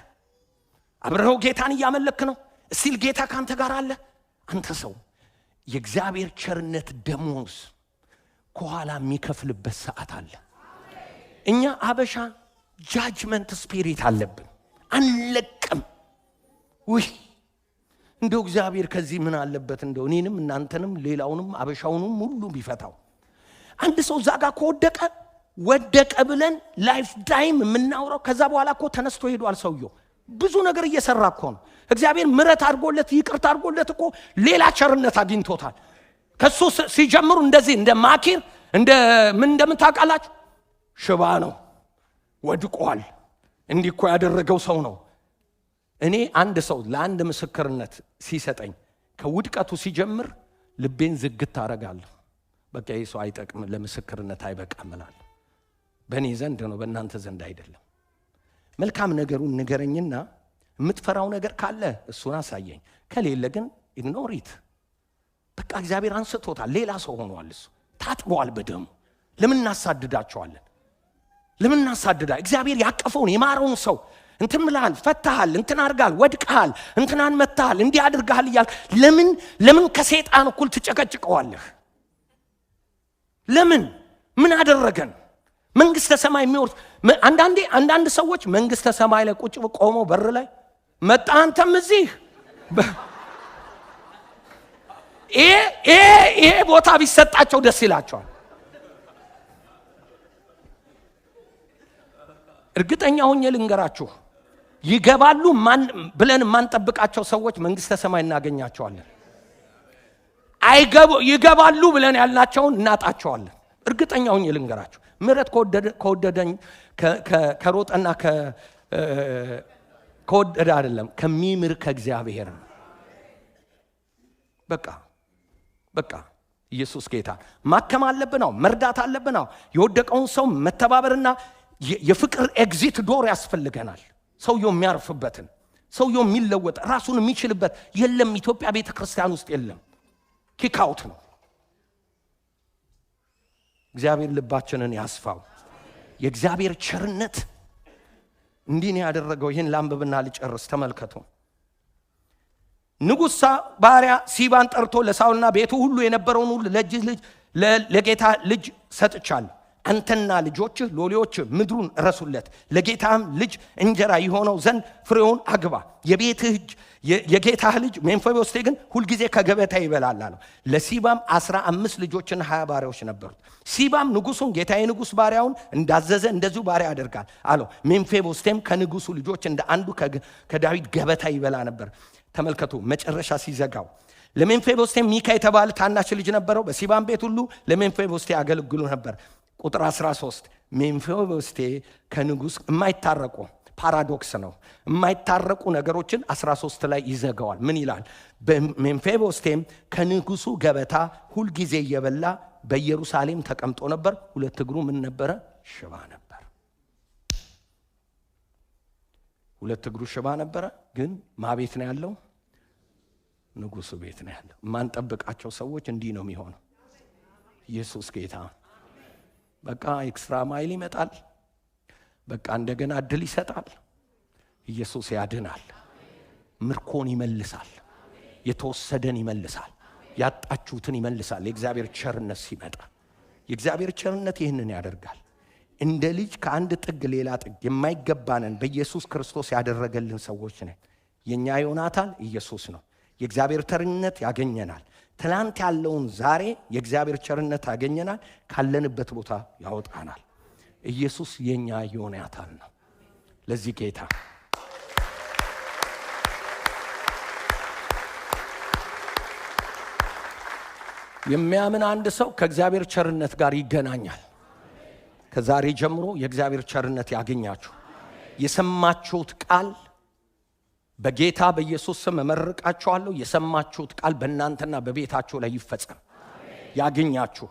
Speaker 1: አብረኸው ጌታን እያመለክ ነው፣ እስቲል ጌታ ካንተ ጋር አለ። አንተ ሰው የእግዚአብሔር ቸርነት ደሞዝ ከኋላ የሚከፍልበት ሰዓት አለ። እኛ አበሻ ጃጅመንት ስፒሪት አለብን፣ አንለቅም። ውይ እንደው እግዚአብሔር ከዚህ ምን አለበት እንደው እኔንም እናንተንም ሌላውንም አበሻውንም ሁሉ ቢፈታው። አንድ ሰው ዛጋ ወደቀ ብለን ላይፍ ታይም የምናወራው ከዛ በኋላ እኮ ተነስቶ ሄዷል ሰውየው። ብዙ ነገር እየሰራ እኮ ነው። እግዚአብሔር ምሕረት አድርጎለት ይቅርታ አድርጎለት እኮ ሌላ ቸርነት አግኝቶታል። ከሱ ሲጀምሩ እንደዚህ እንደ ማኪር እንደ ምን እንደምታውቃላችሁ ሽባ ነው፣ ወድቋል። እንዲህ እኮ ያደረገው ሰው ነው። እኔ አንድ ሰው ለአንድ ምስክርነት ሲሰጠኝ ከውድቀቱ ሲጀምር ልቤን ዝግት አደርጋለሁ። በቃ ይህ ሰው አይጠቅም፣ ለምስክርነት አይበቃም እላለሁ። በእኔ ዘንድ ነው፣ በእናንተ ዘንድ አይደለም። መልካም ነገሩን ንገረኝና የምትፈራው ነገር ካለ እሱን አሳየኝ፣ ከሌለ ግን ኢግኖሪት። በቃ እግዚአብሔር አንስቶታል፣ ሌላ ሰው ሆኗል። እሱ ታጥቧል በደሙ። ለምን እናሳድዳቸዋለን? ለምን እናሳድዳ? እግዚአብሔር ያቀፈውን የማረውን ሰው እንትን ብለሃል፣ ፈታሃል፣ እንትን አድርጋል፣ ወድቀሃል፣ እንትናን መታሃል፣ እንዲህ አድርጋሃል እያል ለምን ከሰይጣን እኩል ትጨቀጭቀዋለህ? ለምን? ምን አደረገን? መንግስተ ሰማይ የሚወርስ አንዳንድ ሰዎች መንግስተ ሰማይ ላይ ቁጭ ቆመው በር ላይ መጣ አንተም እዚህ ይሄ ቦታ ቢሰጣቸው ደስ ይላቸዋል። እርግጠኛ ሆኜ ልንገራችሁ ይገባሉ ብለን ማንጠብቃቸው ሰዎች መንግስተ ሰማይ እናገኛቸዋለን። ይገባሉ ብለን ያልናቸውን እናጣቸዋለን። እርግጠኛ ሆኜ ልንገራችሁ ምሕረት ከወደደኝ ከሮጠና ከወደደ አይደለም ከሚምር ከእግዚአብሔር ነው። በቃ ኢየሱስ ጌታ። ማከም አለብን፣ መርዳት አለብን። የወደቀውን ሰው መተባበርና የፍቅር ኤግዚት ዶር ያስፈልገናል። ሰውየው የሚያርፍበትን፣ ሰውየው የሚለወጥ ራሱን የሚችልበት የለም። ኢትዮጵያ ቤተ ክርስቲያን ውስጥ የለም። ኪካውት ነው። እግዚአብሔር ልባችንን ያስፋው። የእግዚአብሔር ቸርነት እንዲህ ነው ያደረገው። ይህን ላንብብና ልጨርስ። ተመልከቱ። ንጉሥ ባሪያ ሲባን ጠርቶ ለሳውልና ቤቱ ሁሉ የነበረውን ሁሉ ለጌታ ልጅ ሰጥቻለሁ። አንተና ልጆችህ ሎሌዎችህ ምድሩን እረሱለት። ለጌታም ልጅ እንጀራ የሆነው ዘንድ ፍሬውን አግባ። የጌታህ ልጅ ሜምፊቦስቴ ግን ሁልጊዜ ከገበታ ይበላል አለው። ለሲባም 15 ልጆችና 20 ባሪያዎች ነበሩት። ሲባም ንጉሡን ጌታዬ ንጉሥ ባሪያውን እንዳዘዘ እንደዚሁ ባሪያ ያደርጋል አለው። ሜምፊቦስቴም ከንጉሡ ልጆች እንደ አንዱ ከዳዊት ገበታ ይበላ ነበር። ተመልከቱ መጨረሻ ሲዘጋው። ለሜምፊቦስቴም ሚካ የተባለ ታናሽ ልጅ ነበረው። በሲባም ቤት ሁሉ ለሜምፊቦስቴ ያገለግሉ ነበር። ቁጥር 13 ሜምፊቦስቴ ከንጉሥ የማይታረቁ ፓራዶክስ ነው። የማይታረቁ ነገሮችን 13 ላይ ይዘጋዋል። ምን ይላል? ሜምፊቦስቴም ከንጉሡ ገበታ ሁልጊዜ እየበላ በኢየሩሳሌም ተቀምጦ ነበር። 2 እግሩ ምን ነበረ? ሽባ ነበር። 2 እግሩ ሽባ ነበረ። ግን ማቤት ነው ያለው? ንጉሡ ቤት ነው ያለው። ማንጠብቃቸው ሰዎች እንዲህ ነው የሚሆነው። ኢየሱስ ጌታ። በቃ ኤክስትራ ማይል ይመጣል። በቃ እንደገና እድል ይሰጣል። ኢየሱስ ያድናል። ምርኮን ይመልሳል። የተወሰደን ይመልሳል። ያጣችሁትን ይመልሳል። የእግዚአብሔር ቸርነት ሲመጣ የእግዚአብሔር ቸርነት ይህንን ያደርጋል። እንደ ልጅ ከአንድ ጥግ ሌላ ጥግ የማይገባንን በኢየሱስ ክርስቶስ ያደረገልን ሰዎች ነን። የኛ ዮናታን ኢየሱስ ነው። የእግዚአብሔር ቸርነት ያገኘናል። ትላንት ያለውን ዛሬ የእግዚአብሔር ቸርነት ያገኘናል። ካለንበት ቦታ ያወጣናል። ኢየሱስ የኛ ዮናታን ነው። ለዚህ ጌታ የሚያምን አንድ ሰው ከእግዚአብሔር ቸርነት ጋር ይገናኛል። ከዛሬ ጀምሮ የእግዚአብሔር ቸርነት ያገኛችሁ። የሰማችሁት ቃል በጌታ በኢየሱስ ስም እመርቃችኋለሁ። የሰማችሁት ቃል በእናንተና በቤታችሁ ላይ ይፈጸም። ያገኛችሁ።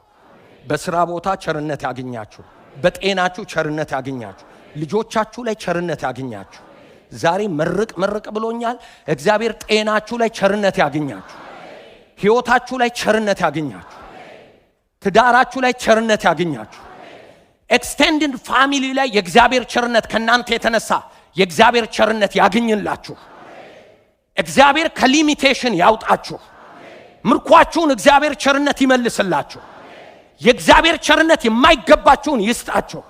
Speaker 1: በስራ ቦታ ቸርነት ያገኛችሁ። በጤናችሁ ቸርነት ያገኛችሁ። ልጆቻችሁ ላይ ቸርነት ያገኛችሁ። ዛሬ መርቅ ብሎኛል። እግዚአብሔር ጤናችሁ ላይ ቸርነት ያገኛችሁ። ሕይወታችሁ ላይ ቸርነት ያገኛችሁ። ትዳራችሁ ላይ ቸርነት ያገኛችሁ። ኤክስቴንድድ ፋሚሊ ላይ የእግዚአብሔር ቸርነት ከናንተ የተነሳ የእግዚአብሔር ቸርነት ያገኝላችሁ። እግዚአብሔር ከሊሚቴሽን ያውጣችሁ። ምርኳችሁን እግዚአብሔር ቸርነት ይመልስላችሁ። የእግዚአብሔር ቸርነት የማይገባችሁን ይስጣችሁ።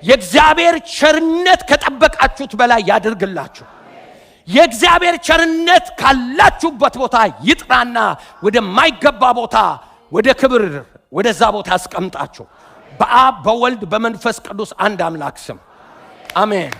Speaker 1: የእግዚአብሔር ቸርነት ከጠበቃችሁት በላይ ያድርግላችሁ። የእግዚአብሔር ቸርነት ካላችሁበት ቦታ ይጥራና ወደማይገባ ቦታ ወደ ክብር ወደዛ ቦታ ያስቀምጣችሁ። በአብ በወልድ በመንፈስ ቅዱስ አንድ አምላክ ስም አሜን።